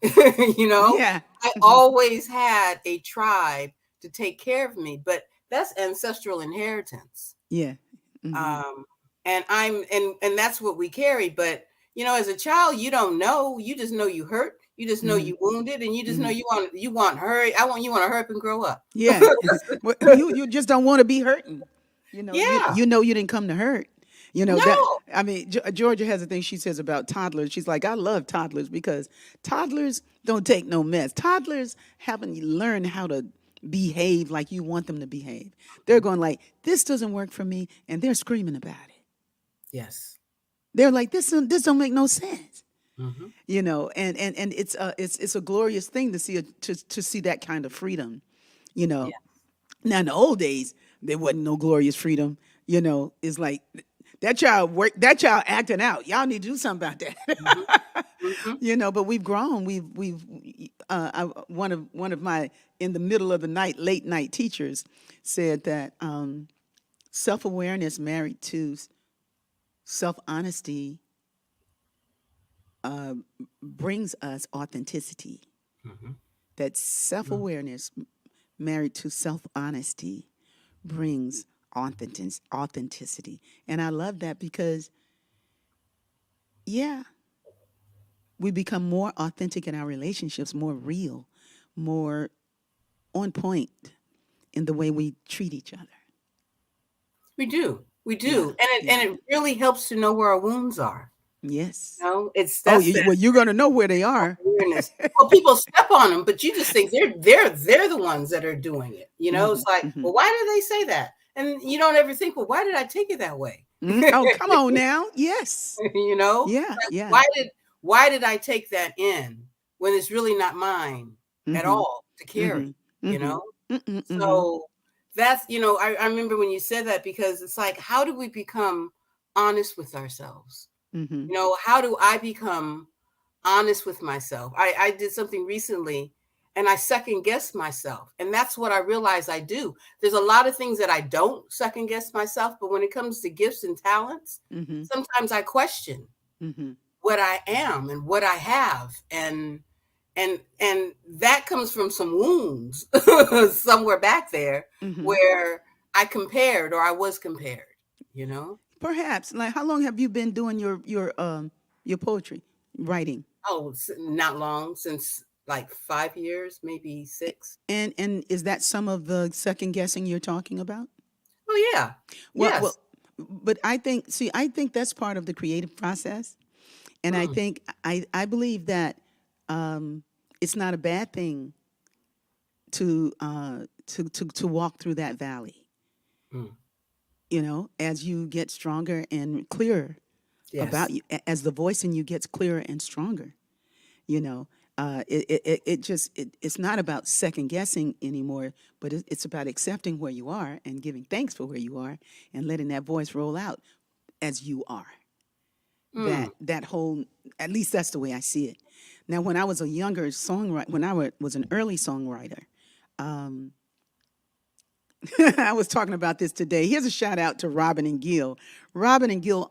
Yeah. I always had a tribe to take care of me, but that's ancestral inheritance. Yeah. Mm-hmm. um and that's what we carry. But as a child, you don't know. You just know you hurt, you just know Mm-hmm. you wounded, and you just know Mm-hmm. you want hurry. You want to hurry up and grow up. Yeah. Well, you just don't want to be hurting. Yeah. You didn't come to hurt. That No. I mean, Georgia has a thing she says about toddlers. She's like, I love toddlers because toddlers don't take no mess. Toddlers haven't learned how to behave like you want them to behave. They're going like, this doesn't work for me, and they're screaming about it. Yes. They're like, this don't make no sense. Hmm. And it's a glorious thing to see to see that kind of freedom. You know, Yeah. Now in the old days, there wasn't no glorious freedom. It's like that child acting out. Y'all need to do something about Hmm. that. Hmm. But we've grown. One of my in the middle of the night late night teachers said that self awareness married to self honesty brings us authenticity. Hmm. That self awareness married to self honesty brings authenticity. And I love that because, yeah, we become more authentic in our relationships, more real, more on point in the way we treat each other. We Yeah, do, and it yeah, and it really helps to know where our wounds are. yes. It's Oh, that's that well, you're going to know where they are. awareness. Well, people step on them, but you just think they're the ones that are doing it. Hmm. It's like, Hmm. well, why did they say that? And you don't ever think, well, why did I take it that way? Oh, come on now. Yes. Yeah, Like, yeah. why did I take that in when it's really not mine at Mm-hmm. all to carry? Mm-hmm. You Mm-hmm. know, Mm-hmm. Mm-hmm. so that's I remember when you said that, because it's like, how do we become honest with ourselves? Mm-hmm. How do I become honest with myself? I did something recently and I second guessed myself. And that's what I realized I do. There's a lot of things that I don't second guess myself, but when it comes to gifts and talents, Mm-hmm. sometimes I question Mm-hmm. what I am and what I have. And that comes from some wounds somewhere back there Mm-hmm. where I compared, or I was compared, you know? Perhaps. Like, how long have you been doing your poetry writing? Oh, not long, since like 5 years, maybe six. And is that some of the second guessing you're talking about? Oh yeah. Well, Yes. but I think that's part of the creative process. And I think I believe that it's not a bad thing to walk through that valley. Mm. You know, as you get stronger and clearer about Yes. you, as the voice in you gets clearer and stronger. You know, it's not about second guessing anymore, but it's about accepting where you are and giving thanks for where you are and letting that voice roll out as you are. Mm. That whole, at least that's the way I see it. Now, when I was a younger songwriter, when was an early songwriter, I was talking about this today. Here's a shout out to Robin and Gil. Robin and Gil,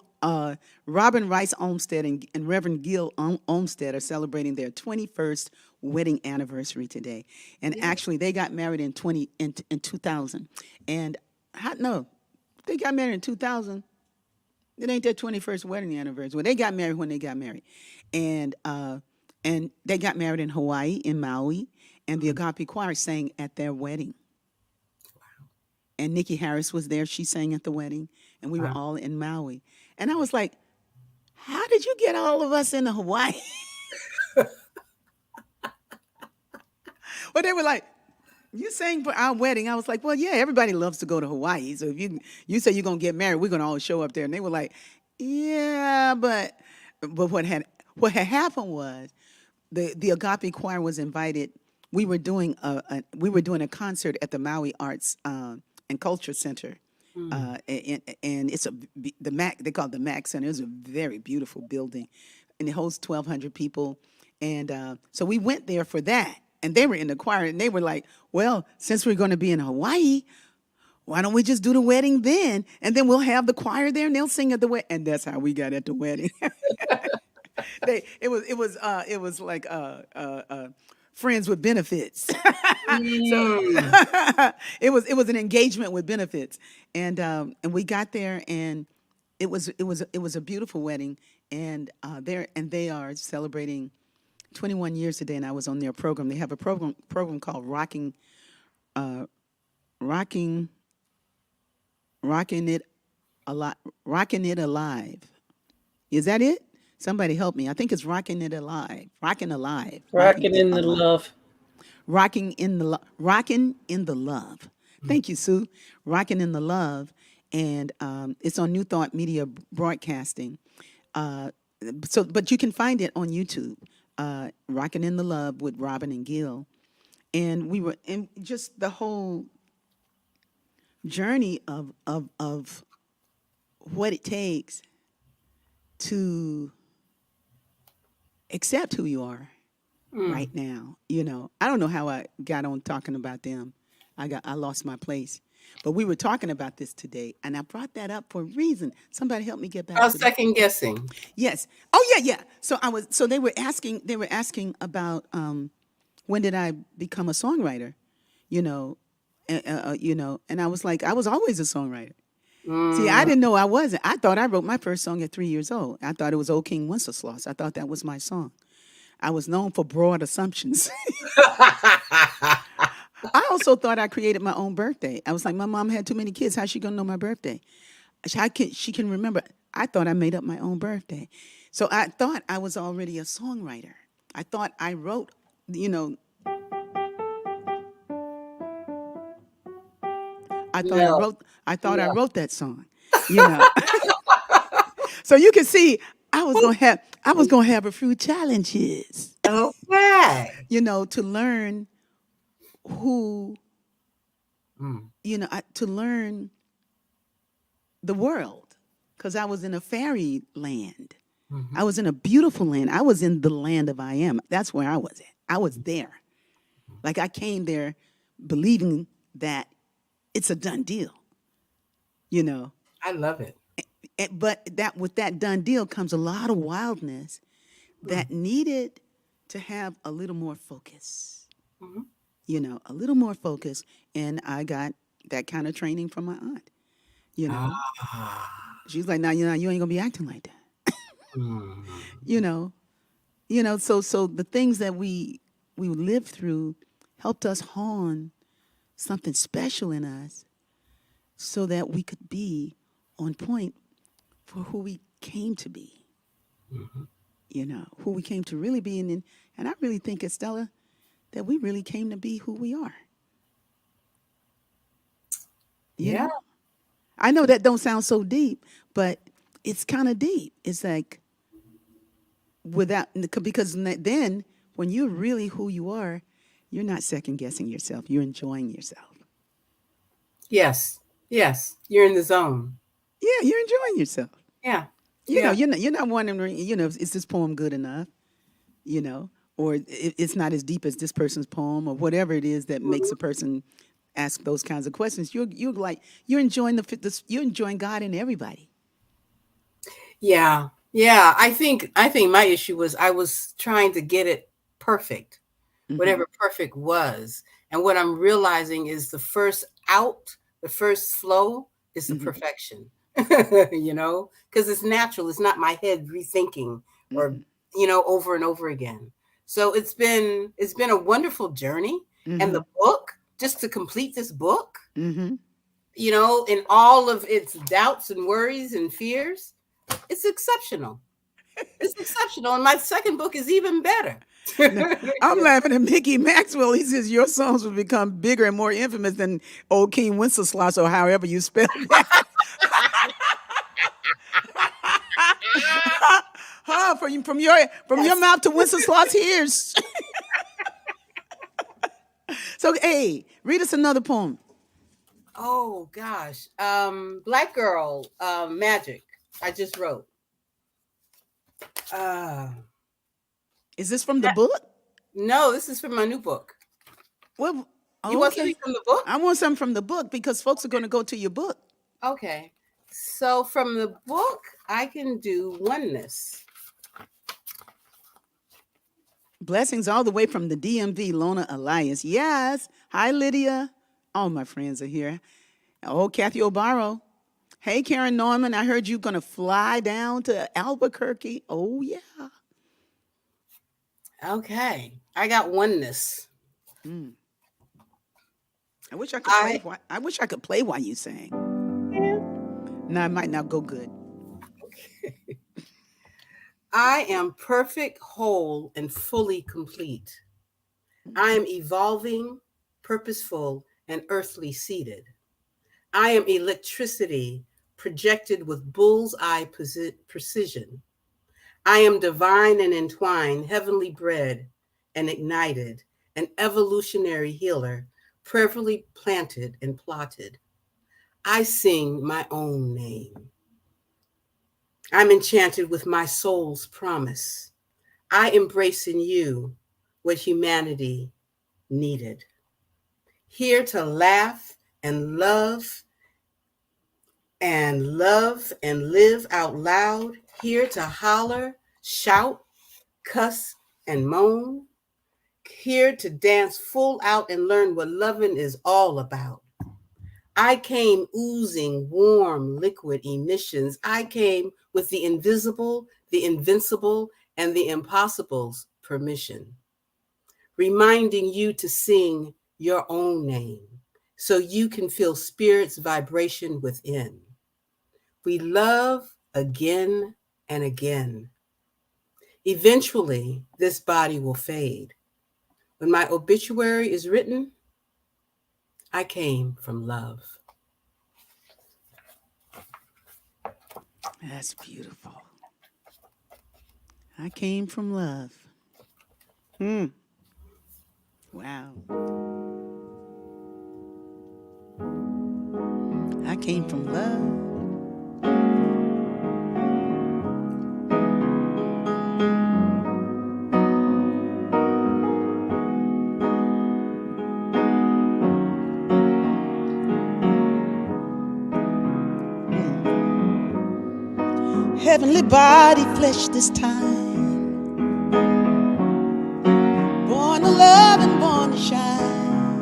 Robin Rice Olmsted and Reverend Gil Olmsted are celebrating their 21st wedding anniversary today. And Yeah. actually, they got married in 2000. And no, they got married in 2000. It ain't their 21st wedding anniversary. Well, they got married when they got married, and they got married in Hawaii, in Maui, and the Agape Choir sang at their wedding. And Nikki Harris was there. She sang at the wedding, and we were Wow. all in Maui. And I was like, "How did you get all of us into Hawaii?" Well, they were like, "You sang for our wedding." I was like, "Well, yeah, everybody loves to go to Hawaii. So if you say you're gonna get married, we're gonna all show up there." And they were like, "Yeah, but what had happened was the Agape Choir was invited. We were doing a concert at the Maui Arts and Culture Center, Mm. and the Mac, they call it the Mac Center. It's a very beautiful building, and it holds 1,200 people. And so we went there for that, and they were in the choir, and they were like, "Well, since we're going to be in Hawaii, why don't we just do the wedding then, and then we'll have the choir there, and they'll sing at the wedding." And that's how we got at the wedding. It was like friends with benefits. So Mm. it was an engagement with benefits, and we got there, and it was a beautiful wedding, and they are celebrating 21 years today, and I was on their program. They have a program called Rocking Rocking It Alive. Rocking It Alive. Is that it? Somebody help me. I think it's Rocking It Alive. Rocking Alive. Rocking Rocking It in the Alive. love. Rocking in the love. Thank you, Sue. Rocking in the love, and it's on New Thought Media Broadcasting. Uh, but you can find it on YouTube. Rocking in the love with Robin and Gil, and we were in just the whole journey of what it takes to accept who you are Mm. right now. You know, I don't know how I got on talking about them. I lost my place. But we were talking about this today, and I brought that up for a reason. Somebody help me get I back was to the second guessing. Yes. Oh yeah, yeah. So they were asking about when did I become a songwriter? You know, and I was like, I was always a songwriter. See, I Mm. didn't know I wasn't. I thought I wrote my first song at 3 years old. I thought it was "Old King Wenceslas." I thought that was my song. I was known for broad assumptions. I also thought I created my own birthday. I was like, my mom had too many kids. How's she gonna know my birthday? She can remember. I thought I made up my own birthday. So I thought I was already a songwriter. I thought I wrote, you know, No. I thought I No. wrote that song, you know. So you can see I was gonna have a few challenges, Okay. you know, to learn who, Mm. to learn the world, because I was in a fairy land. Mhm. I was in a beautiful land. I was in the land of I am. That's where I was at. I was there. Like I came there believing that it's a done deal, you know. I love it. But that with that done deal comes a lot of wildness Mm. that needed to have a little more focus, Mhm. a little more focus. And I got that kind of training from my aunt, you know. Ah. She's like, "Now, you ain't gonna be acting like that," Mm. you know. So the things that we lived through helped us hone something special in us so that we could be on point for who we came to be. Mhm. who we came to really be. And I really think, Estella, that we really came to be who we are. You Yeah. know, I know that don't sound so deep, but it's kind of deep. It's like without, because then when you're really who you are, you're not second guessing yourself. You're enjoying yourself. Yes. Yes. You're in the zone. Yeah, you're enjoying yourself. Yeah. Yeah. You're not wondering, is this poem good enough? Or it's not as deep as this person's poem, or whatever it is that makes a Mhm. person ask those kinds of questions. You're enjoying you're enjoying God in everybody. Yeah. Yeah. I think my issue was I was trying to get it perfect, Mm-hmm. whatever perfect was. And what I'm realizing is the first flow is the Mm-hmm. perfection, because it's natural. It's not my head rethinking or, Mm-hmm. over and over again. So it's been a wonderful journey. And Mm-hmm. the book, just to complete this book, Mm-hmm. in all of its doubts and worries and fears, it's exceptional. It's exceptional. And my second book is even better. No, I'm laughing at Mickey Maxwell. He says your songs will become bigger and more infamous than old King Wenceslas, or however you spell that. Huh, from your Yes. mouth to Wenceslas' ears. So, hey, read us another poem. Oh gosh. Black Girl, Magic. I just wrote. Uh Is this from the that, book? no, this is from my new book. Well, You want okay. something from the book? I want something from the book because folks are going to go to your book. Okay. So from the book, I can do oneness. Blessings all the way from the DMV, Lona Elias. Yes. Hi, Lydia. All my friends are here. Oh, Kathy Obaro. Hey, Karen Norman. I heard you going to fly down to Albuquerque. Oh, yeah. Okay. I got oneness. Mm. I wish I could play. I I wish I could play while you sang. yeah. No, it might not go good. I am perfect, whole, and fully complete. I am evolving, purposeful, and earthly seated. I am electricity projected with bullseye precision. I am divine and entwined, heavenly bred and ignited, an evolutionary healer, prayerfully planted and plotted. I sing my own name. I'm enchanted with my soul's promise. I embrace in you what humanity needed. Here to laugh and love and live out loud, here to holler, shout, cuss, and moan, here to dance full out and learn what loving is all about. I came oozing warm liquid emissions. I came with the invisible, the invincible, and the impossible's permission, reminding you to sing your own name so you can feel spirit's vibration within. We love again and again. Eventually, this body will fade. When my obituary is written, I came from love. That's beautiful. I came from love. Hmm. Wow. I came from love. Heavenly body, flesh this time. Born to love and born to shine.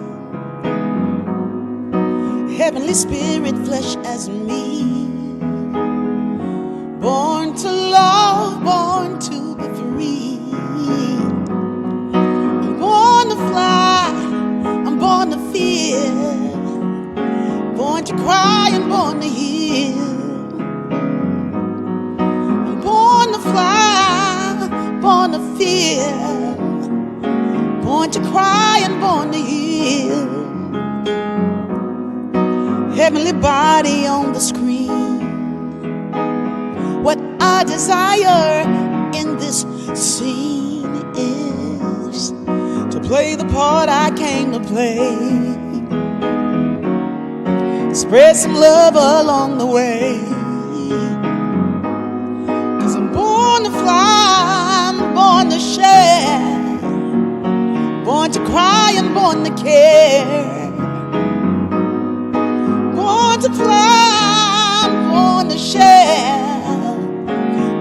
Heavenly spirit, flesh as me. Born to love, born to be free. I'm born to fly, I'm born to fear. Born to cry and born to heal. Born to fly, fear, born to cry and born to heal. Heavenly body on the screen. What I desire in this scene is to play the part I came to play. Spread some love along the way. 'Cause I'm born to fly, I'm born to share, born to cry and born to care. Born to fly, born to share,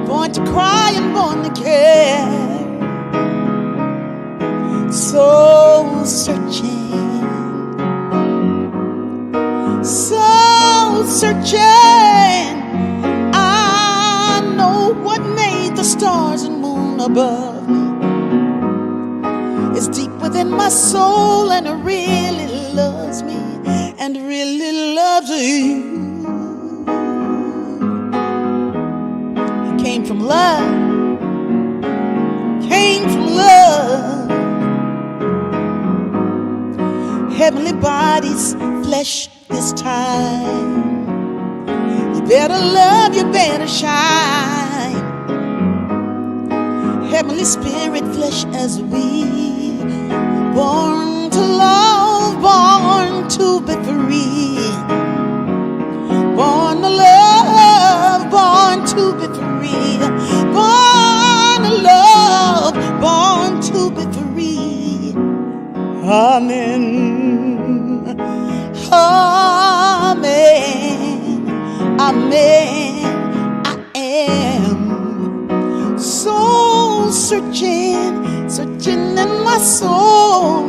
born to cry and born to care. Soul searching, soul searching. I know what made the stars and moon above me. It's deep within my soul, and it really loves me, and really loves you. It came from love, came from love. Heavenly bodies, flesh this time. You better love, you better shine. Heavenly spirit, flesh as we. Born to love, born to be free. Born to love, born to be free. Born to love, born to be free. Amen. Amen. Amen. I am soul searching, searching in my soul,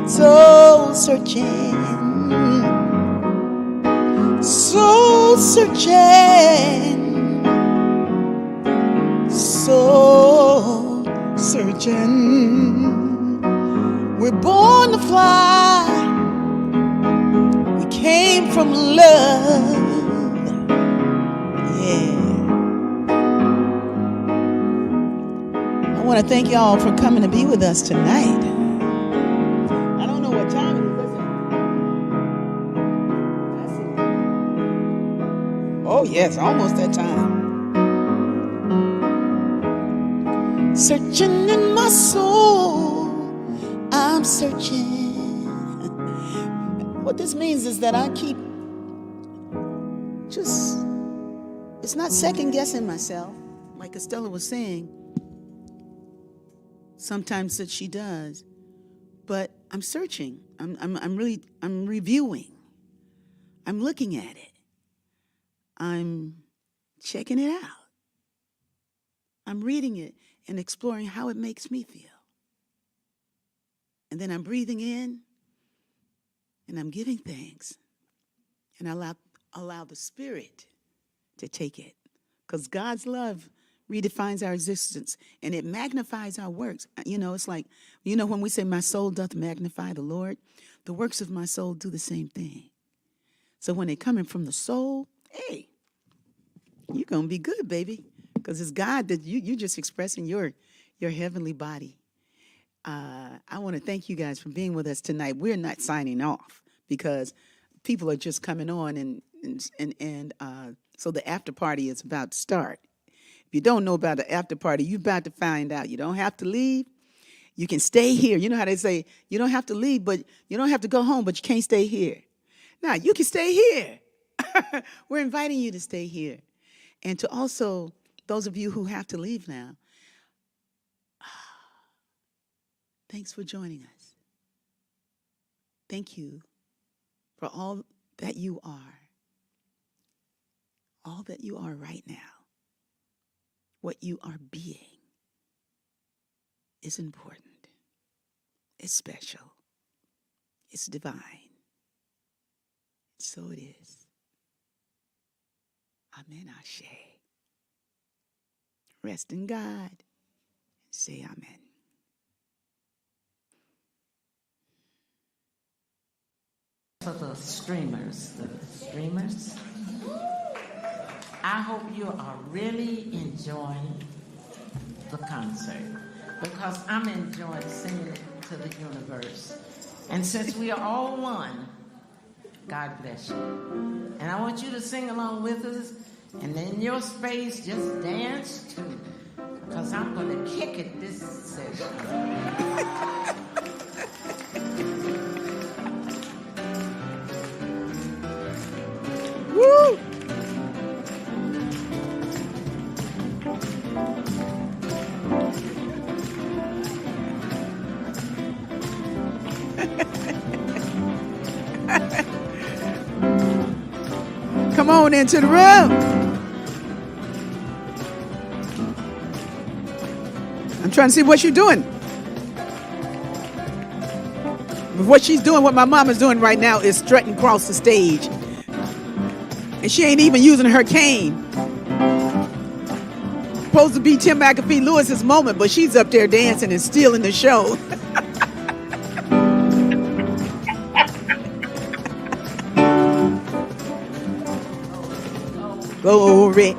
soul searching, soul searching, soul searching. We're born to fly, we came from love, yeah. I want to thank y'all for coming to be with us tonight. I don't know what time it is, is it? Oh yes, almost that time. Searching in my soul, I'm searching. What this means is that I keep it's not second guessing myself, like Estella was saying. Sometimes that she does, but I'm searching. I'm reviewing. I'm looking at it. I'm checking it out. I'm reading it and exploring how it makes me feel. And then I'm breathing in and I'm giving thanks. And I allow the Spirit to take it. Because God's love redefines our existence and it magnifies our works. You know, it's like, you know, when we say my soul doth magnify the Lord, the works of my soul do the same thing. So when they're coming from the soul, hey, you're going to be good, baby. Because it's God that you just expressing your heavenly body. I want to thank you guys for being with us tonight. We're not signing off because people are just coming on and so the after party is about to start. If you don't know about the after party, you're about to find out. You don't have to leave. You can stay here. You know how they say, you don't have to leave, but you don't have to go home, but you can't stay here. Now, you can stay here. We're inviting you to stay here. And to also, those of you who have to leave now, thanks for joining us. Thank you for all that you are. All that you are right now. What you are being is important. It's special. It's divine. So it is. Amen, Ashe. Rest in God. Say amen. For the streamers, I hope you are really enjoying the concert. because I'm enjoying singing it to the universe. And since we are all one, God bless you. And I want you to sing along with us, and in your space, just dance too, because I'm going to kick it this session. Woo! Come on into the room. I'm trying to see what you're doing. But what she's doing, what my mama's doing right now is strutting across the stage. And she ain't even using her cane. Supposed to be Tim McAfee Lewis's moment, but she's up there dancing and stealing the show. Glory.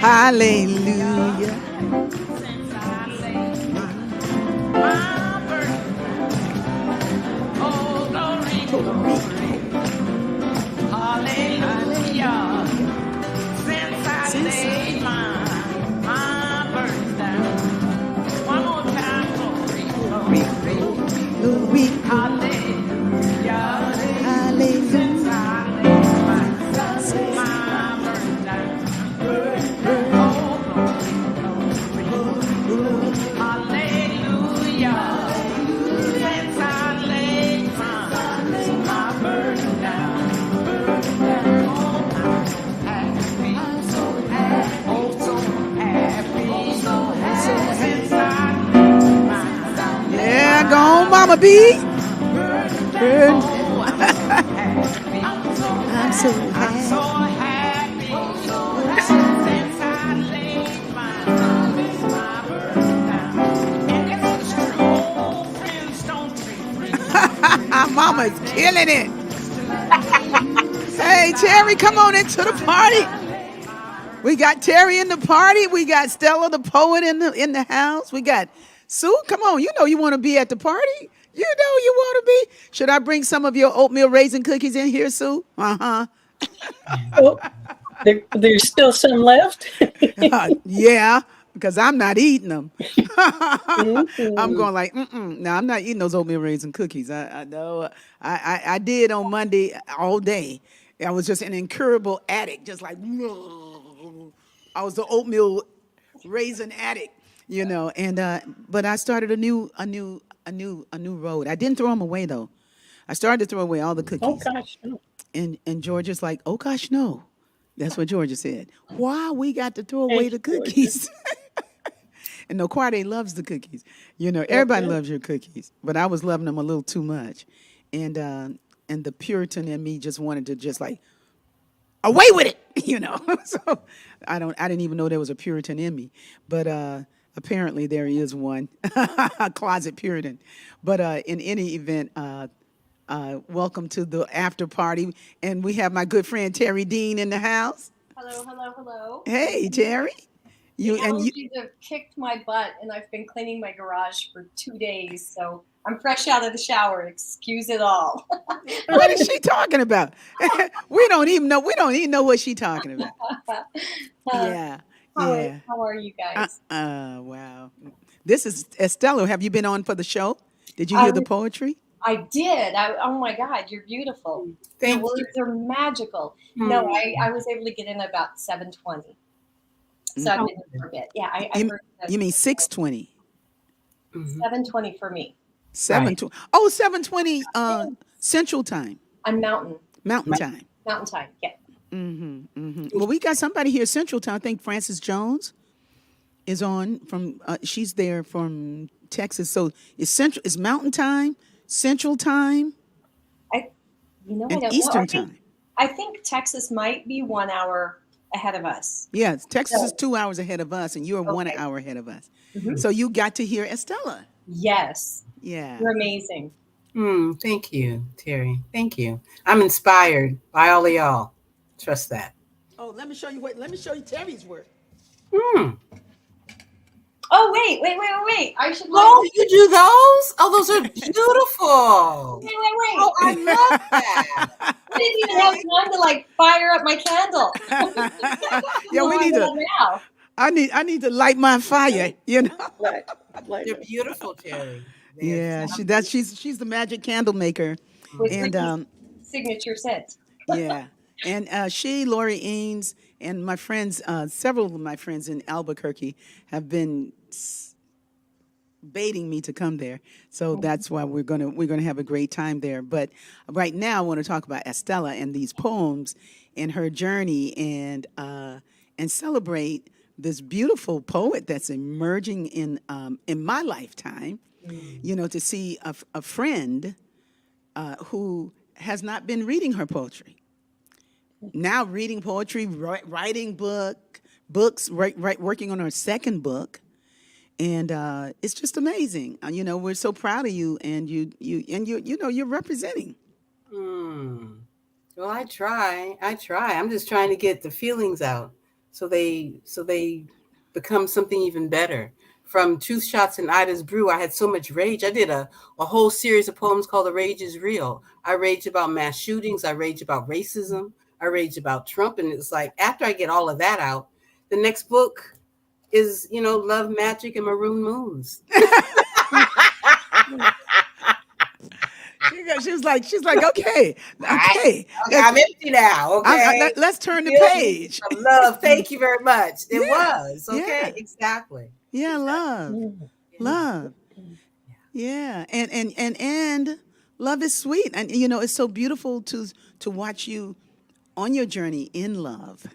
Hallelujah. Yeah, go on, Mama B. I'm so happy. Mama's killing it. Hey, Terry, come on into the party. We got Terry in the party. We got Stella the Poet in the house. We got Sue. Come on, you know you want to be at the party. You know you want to be. Should I bring some of your oatmeal raisin cookies in here, Sue? Uh-huh. Well, there's still some left. Yeah, because I'm not eating them. I'm going like, no, I'm not eating those oatmeal raisin cookies. I know. I did on Monday all day. I was just an incurable addict, just like, I was the oatmeal raisin addict, you know. And but I started a new road. I didn't throw them away though. I started to throw away all the cookies. Oh gosh, no. And Georgia's like, oh gosh, no. That's what Georgia said. Why we got to throw away the cookies? And no, Quade loves the cookies. You know, everybody loves your cookies, but I was loving them a little too much, and the Puritan in me just wanted to just like away with it, you know. So I didn't even know there was a Puritan in me, but apparently there is one, a closet Puritan. But in any event, welcome to the after party, and we have my good friend Terry Dean in the house. Hello, hello, hello. Hey, Terry. The allergies have kicked my butt, and I've been cleaning my garage for 2 days, so I'm fresh out of the shower. Excuse it all. What is she talking about? We don't even know what she's talking about. Yeah. How are you guys? Wow. This is Estella. Have you been on for the show? Did you hear the poetry? I did. Oh my God, you're beautiful. Thank Your you. words are magical. No, I was able to get in about 7:20. So I've been in for a bit. Yeah, I heard that. You mean 6:20? 7:20 for me. 7:20. Oh, 7:20 Central Time. I'm Mountain Time. Mountain Time. Yeah. Well, we got somebody here Central Time. I think Frances Jones is on from. She's there from Texas. So it's Mountain Time, Central Time, I don't know. Eastern Time. I think Texas might be 1 hour ahead of us. Yes, Texas is 2 hours ahead of us, and you're 1 hour ahead of us. So you got to hear Estella. Yes. Yeah. You're amazing. Thank you, Terry. Thank you. I'm inspired by all of y'all. Trust that. Oh, let me show you Terry's work. Oh, wait. I should Oh, you do those? Oh, those are beautiful. Wait. Oh, I love that. I didn't even have time to like fire up my candle. Yeah, we need to. Now. I need to light my fire. You know. Like, They're beautiful, Terry. Yeah, she's the magic candle maker, With and Rickie's signature scent. yeah, and she, Lori Ains, and my friends, several of my friends in Albuquerque have been baiting me to come there. So that's why we're gonna have a great time there. But right now, I want to talk about Estella and these poems and her journey, and celebrate this beautiful poet that's emerging in my lifetime. You know, to see a friend who has not been reading her poetry, now reading poetry, writing books, working on her second book, and it's just amazing. You know, we're so proud of you, and you're representing. Well, I try. I'm just trying to get the feelings out so they become something even better. From Truth Shots and Ida's Brew, I had so much rage. I did a whole series of poems called The Rage is Real. I raged about mass shootings. I raged about racism. I raged about Trump. And it's like, after I get all of that out, the next book is, Love, Magic, and Maroon Moons. She's like, okay, I'm empty now. Okay, let's turn the page. Love, thank you very much. It Yeah, was okay, yeah. exactly. Yeah, love, yeah, and love is sweet, and it's so beautiful to watch you on your journey in love.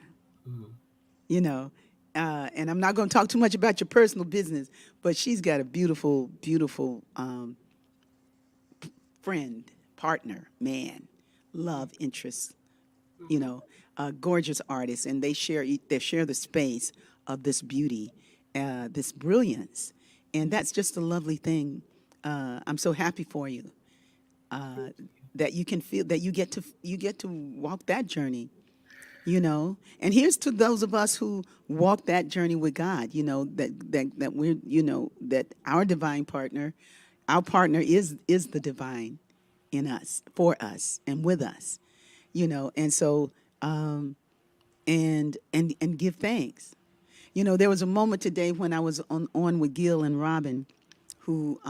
You know, and I'm not going to talk too much about your personal business, but she's got a beautiful, beautiful friend, partner, man, love interest, gorgeous artist, and they share the space of this beauty, this brilliance, and that's just a lovely thing. I'm so happy for you that you can feel that you get to walk that journey. And here's to those of us who walk that journey with God. That we're that our divine partner, our partner is the divine in us, for us, and with us. And so and give thanks. There was a moment today when I was on with Gil and Robin, who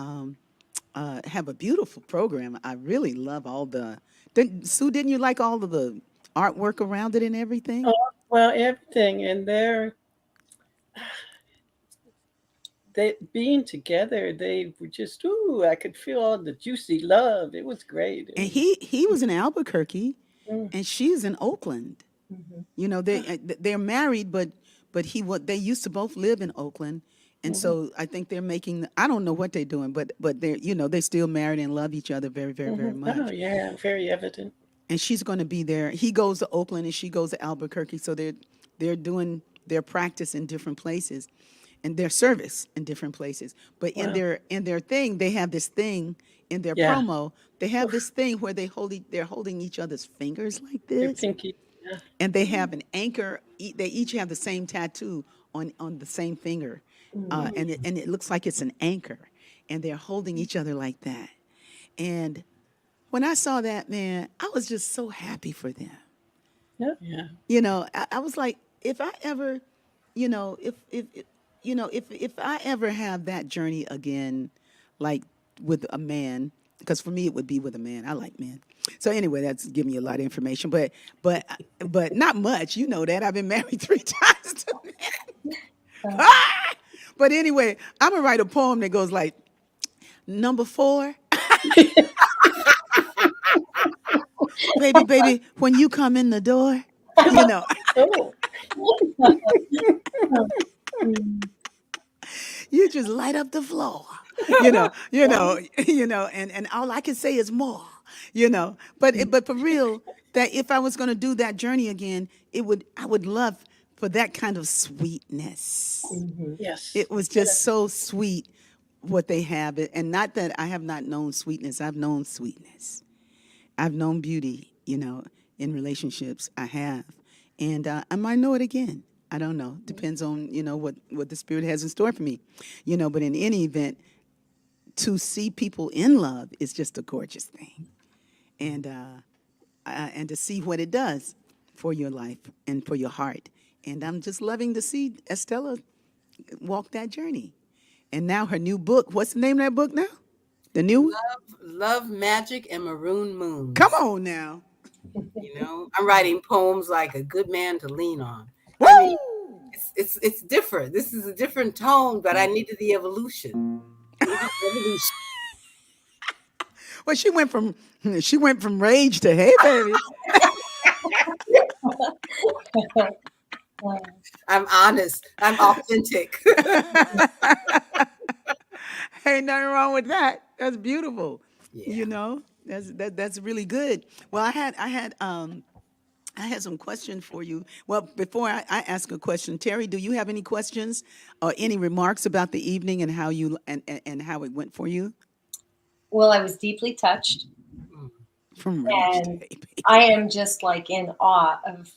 have a beautiful program. I really love all the. Sue, didn't you like all of the artwork around it and everything? oh, well, everything, and they being together, they were just, ooh, I could feel all the juicy love. It was great. And he was in Albuquerque, and she's in Oakland. They're married, but they used to both live in Oakland, and so I think they're making. I don't know what they're doing, but they're still married and love each other very, very, very much. Oh yeah, very evident. And she's going to be there. He goes to Oakland, and she goes to Albuquerque. So they're doing their practice in different places, and their service in different places. But in their thing, they have this thing in their promo. They have this thing where they're holding each other's fingers like Their this, pinky. Yeah. and they have an anchor. They each have the same tattoo on the same finger, and it looks like it's an anchor, and they're holding each other like that. And when I saw that, man, I was just so happy for them. Yeah. I was like, if I ever, if I ever have that journey again, like with a man, because for me it would be with a man. I like men. So anyway, that's giving you a lot of information, but not much. You know that I've been married 3 times to men. But anyway, I'm gonna write a poem that goes like, number 4. Baby, when you come in the door, Oh. you just light up the floor, and all I can say is more, but for real, that if I was going to do that journey again, I would love for that kind of sweetness. Yes. It was just so sweet what they have, and not that I have not known sweetness. I've known sweetness. I've known beauty, in relationships. I have, and I might know it again. I don't know. Depends on, what the Spirit has in store for me. But in any event, to see people in love is just a gorgeous thing. And to see what it does for your life and for your heart. And I'm just loving to see Estella walk that journey. And now her new book. What's the name of that book now? The new one? Love, Magic, and Maroon Moons. Come on now. I'm writing poems like A Good Man to Lean On. Woo! I mean, it's different. This is a different tone, but I needed the evolution. Well, she went from rage to hey baby. I'm honest. I'm authentic. Ain't nothing wrong with that. That's beautiful. Yeah. That's really good. Well, I had some questions for you. Well, before I ask a question, Terry, do you have any questions or any remarks about the evening and how you and how it went for you? Well, I was deeply touched. From rage to And hey baby. I am just like in awe of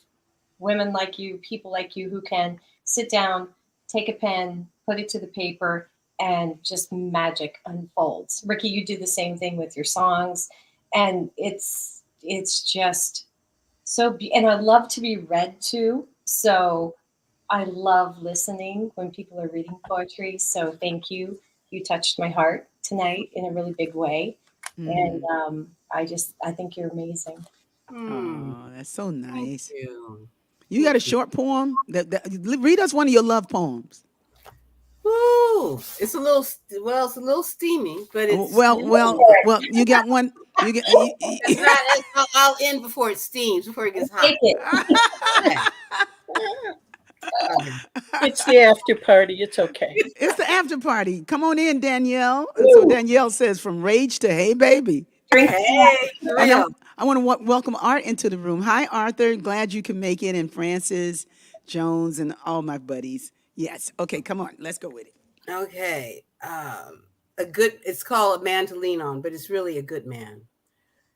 women like you, people like you who can sit down, take a pen, put it to the paper, and just magic unfolds. Rickie, you do the same thing with your songs, and it's just so. And I love to be read to, so I love listening when people are reading poetry. So thank you. You touched my heart tonight in a really big way, and I think you're amazing. Oh, that's so nice. Thank you. You got a short poem? Read us one of your love poems. Ooh, it's a little steamy, but it's Well, you got one. You get. it's not. I'll end before it steams, before it gets hot. Take it. It's the after party. It's okay. It's the after party. Come on in, Danielle. And so Danielle says, "From rage to hey, baby." Hey, for And real. I want to welcome Art into the room. Hi, Arthur. Glad you can make it. And Francis, Jones, and all my buddies. Yes. Okay, come on. Let's go with it. Okay. It's called A Man to Lean On, but it's really a good man.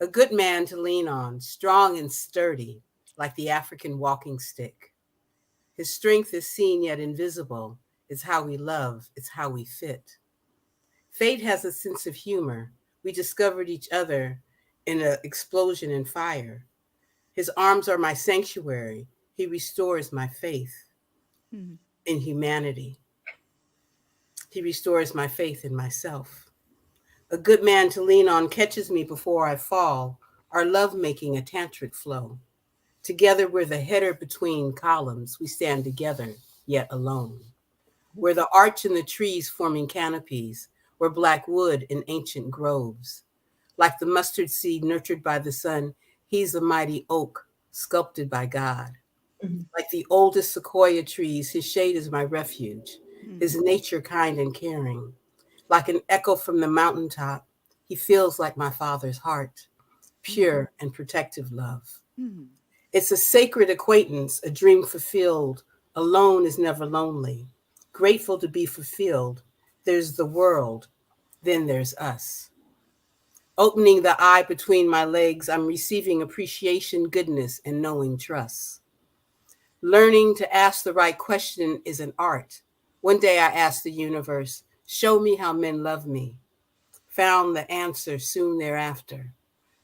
A good man to lean on, strong and sturdy, like the African walking stick. His strength is seen yet invisible. It's how we love. It's how we fit. Fate has a sense of humor. We discovered each other in an explosion in fire. His arms are my sanctuary. He restores my faith in humanity. He restores my faith in myself. A good man to lean on catches me before I fall, our love making a tantric flow. Together we're the header between columns. We stand together, yet alone. We're the arch in the trees forming canopies. We're black wood in ancient groves. Like the mustard seed nurtured by the sun, he's the mighty oak sculpted by God. Like the oldest sequoia trees, his shade is my refuge. His nature kind and caring. Like an echo from the mountaintop, he feels like my father's heart, pure and protective love. It's a sacred acquaintance, a dream fulfilled. Alone is never lonely. Grateful to be fulfilled. There's the world, then there's us. Opening the eye between my legs, I'm receiving appreciation, goodness, and knowing trust. Learning to ask the right question is an art. One day I asked the universe, show me how men love me. Found the answer soon thereafter.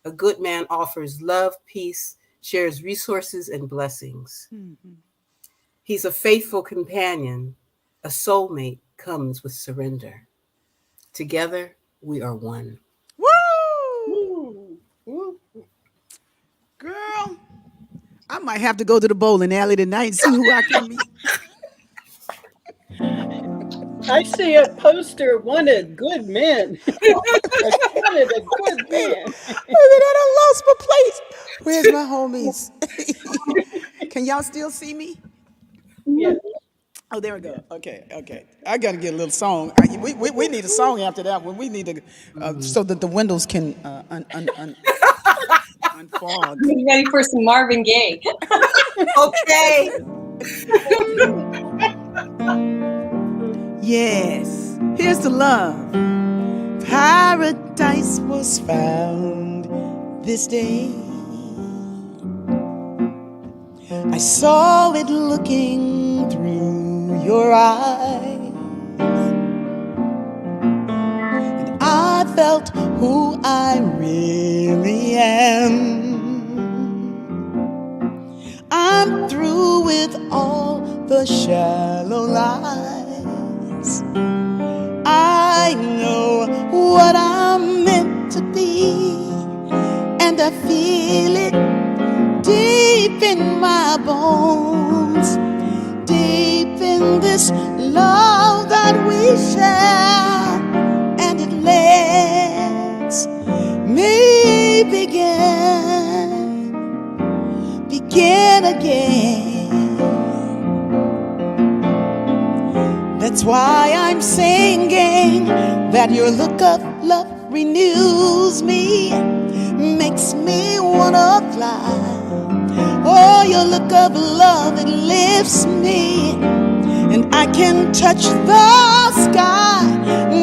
A good man offers love, peace, shares resources and blessings. He's a faithful companion. A soulmate comes with surrender. Together, we are one. Woo! Girl, I might have to go to the bowling alley tonight and see who I can meet. I see a poster, wanted good men. Wanted a good man. Wait a minute, I lost my place. Where's my homies? Can y'all still see me? Yeah. Oh, there we go. Okay. I got to get a little song. We need a song after that one. We need to, so that the windows can unfog. Get ready for some Marvin Gaye. Okay. Yes, here's the love. Paradise was found this day. I saw it looking through your eyes. And I felt who I really am. I'm through with all the shallow lies. I know what I'm meant to be, and I feel it deep in my bones, deep in this love that we share, and it lets me begin again. That's why I'm singing that your look of love renews me, makes me wanna fly. Oh, your look of love, it lifts me, and I can touch the sky.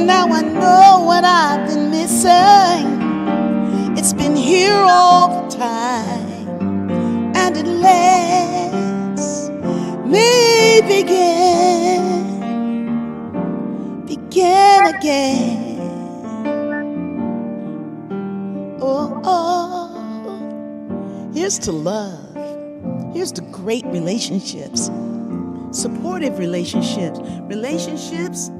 Now I know what I've been missing. It's been here all the time, and it lets me begin again. Oh, here's to love. Here's to great relationships, supportive relationships, relationships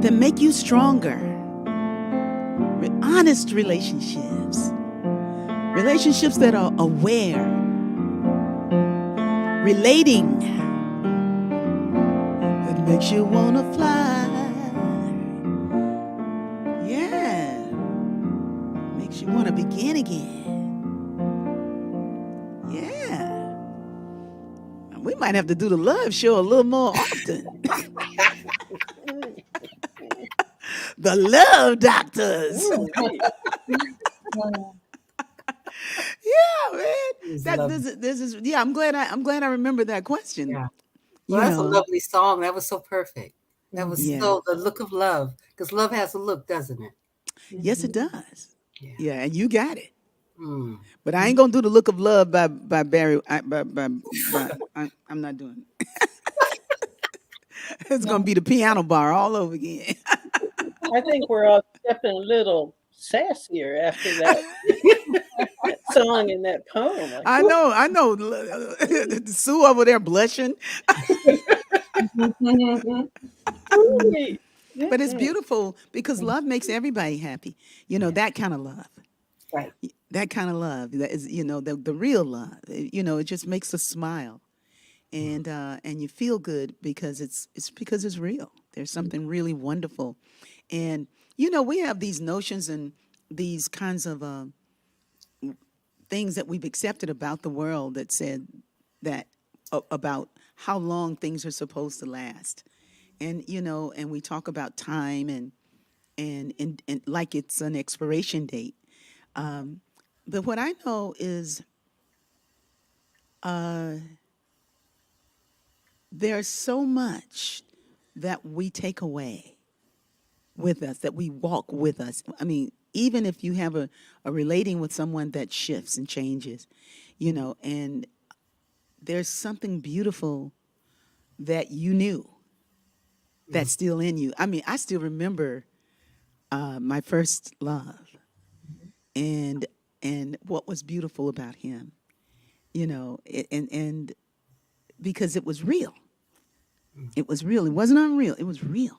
that make you stronger, honest relationships, relationships that are aware, relating, that makes you want to fly. Yeah, makes you want to begin again. Yeah. We might have to do the love show a little more often. The love doctors. Yeah, man. Yeah, I'm glad I remember that question. Yeah. Well, that's a lovely song. That was so perfect. That was so the look of love, because love has a look, doesn't it? Yes, it does. Yeah, and you got it. Mm. But I ain't gonna do the look of love by Barry. I'm not doing it. It's gonna be the piano bar all over again. I think we're all stepping a little sassier after that song and that poem. Like, I know. Sue over there blushing. But it's beautiful because love makes everybody happy. You know, that kind of love. Right. That kind of love. That is, you know, the real love. You know, it just makes us smile. And you feel good because it's because it's real. There's something really wonderful. And you know, we have these notions and these kinds of things that we've accepted about the world that said that about how long things are supposed to last. And you know, and we talk about time and like it's an expiration date. But what I know is there's so much that we take away with us, that we walk with us. I mean, even if you have a relating with someone that shifts and changes, you know, and there's something beautiful that you knew that's still in you. I mean, I still remember my first love and what was beautiful about him, you know, and because it was real. It was real. It wasn't unreal. It was real.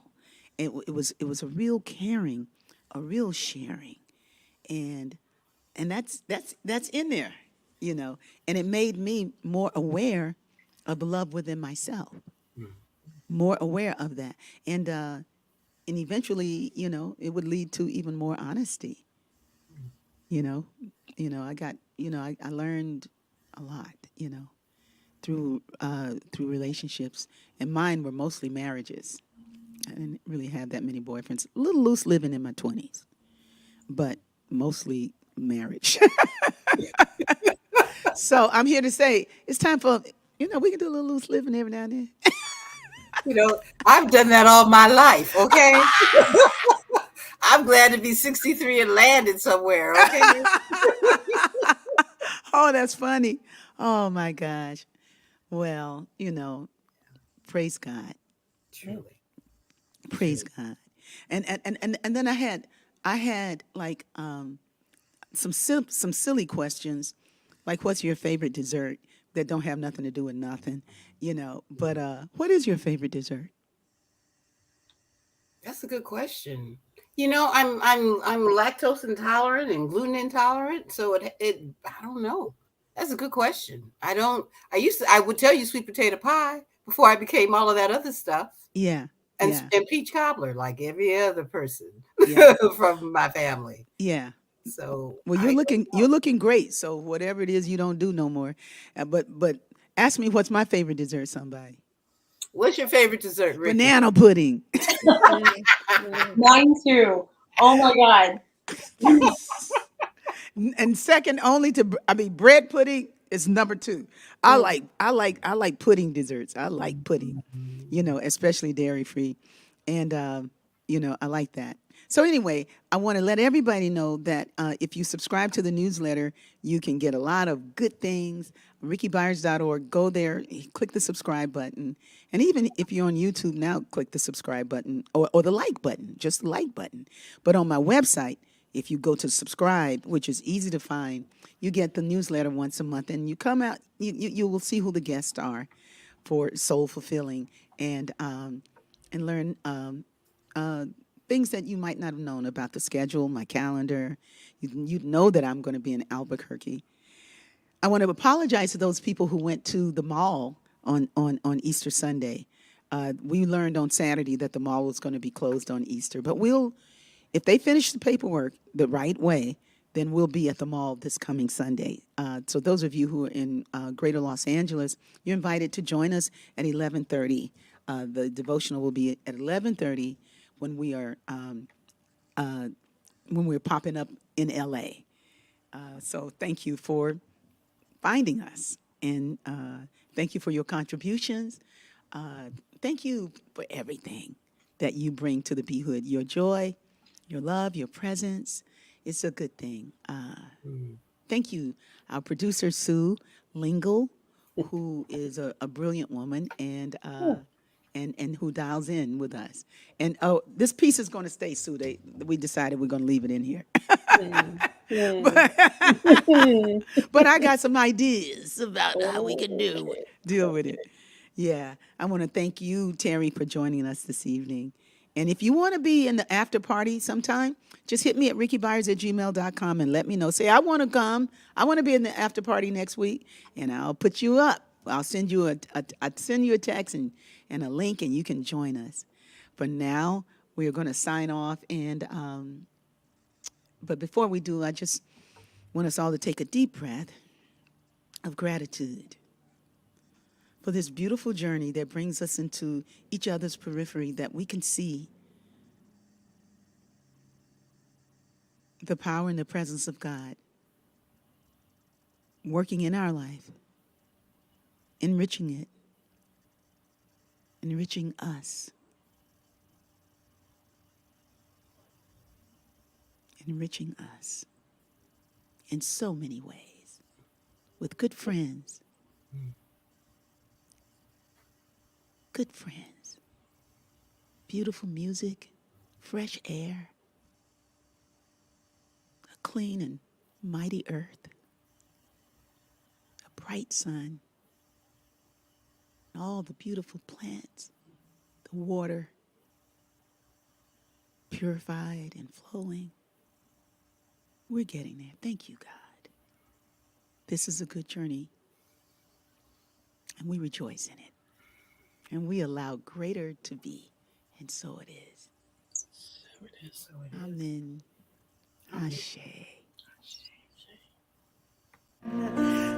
It was a real caring, a real sharing, and that's in there, you know. And it made me more aware of the love within myself, more aware of that, and eventually, you know, it would lead to even more honesty. You know, I got, you know, I learned a lot, you know, through relationships, and mine were mostly marriages. I didn't really have that many boyfriends. A little loose living in my 20s, but mostly marriage. So I'm here to say it's time for, you know, we can do a little loose living every now and then. You know, I've done that all my life, okay? I'm glad to be 63 and landed somewhere, okay? Oh, that's funny. Oh my gosh. Well, praise God. Truly. Praise God. And then I had like some silly questions, like what's your favorite dessert that don't have nothing to do with nothing, But what is your favorite dessert? That's a good question. I'm lactose intolerant and gluten intolerant, so it I don't know. That's a good question. I would tell you sweet potato pie before I became all of that other stuff. Yeah. And Yeah. and peach cobbler like every other person Yeah. from my family. Yeah. So Well, you're looking great. So whatever it is, you don't do no more. But ask me what's my favorite dessert. Somebody. What's your favorite dessert, Rickie? Banana pudding. Mine too. Oh my God. And second only to bread pudding is number 2. I like pudding desserts. I like pudding, especially dairy free, and I like that. So anyway, I want to let everybody know that if you subscribe to the newsletter, you can get a lot of good things. RickieByars.org. Go there, click the subscribe button, and even if you're on YouTube now, click the subscribe button or the like button, just the like button. But on my website, if you go to subscribe, which is easy to find, you get the newsletter once a month, and you come out, you will see who the guests are for Soul Fulfilling, and learn things that you might not have known about the schedule, my calendar. You know that I'm going to be in Albuquerque. I want to apologize to those people who went to the mall on Easter Sunday. We learned on Saturday that the mall was going to be closed on Easter, but if they finish the paperwork the right way, then we'll be at the mall this coming Sunday. So those of you who are in Greater Los Angeles, you're invited to join us at 11:30. The devotional will be at 11:30 when we're popping up in LA. So thank you for finding us, and thank you for your contributions. Thank you for everything that you bring to the Be Hood. Your joy, your love, your presence. It's a good thing. Thank you, our producer, Sue Lingle, who is a brilliant woman and who dials in with us. And this piece is going to stay, Sue. We decided we're going to leave it in here. But I got some ideas about how we can deal with it. Yeah. I want to thank you, Terry, for joining us this evening. And if you want to be in the after party sometime, just hit me at rickiebyars@gmail.com and let me know. Say, I want to come. I want to be in the after party next week, and I'll put you up. I'll send you a text and a link, and you can join us. For now, we are going to sign off. And but before we do, I just want us all to take a deep breath of gratitude for this beautiful journey that brings us into each other's periphery, that we can see the power and the presence of God working in our life, enriching it, enriching us, enriching us in so many ways, with good friends. Good friends, beautiful music, fresh air, a clean and mighty earth, a bright sun, and all the beautiful plants, the water, purified and flowing. We're getting there. Thank you, God. This is a good journey, and we rejoice in it. And we allow greater to be. And so it is. So it is. Amen. Ashe.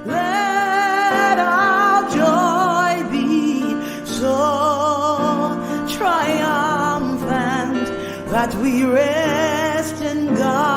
Let our joy be so triumphant that we rest in God.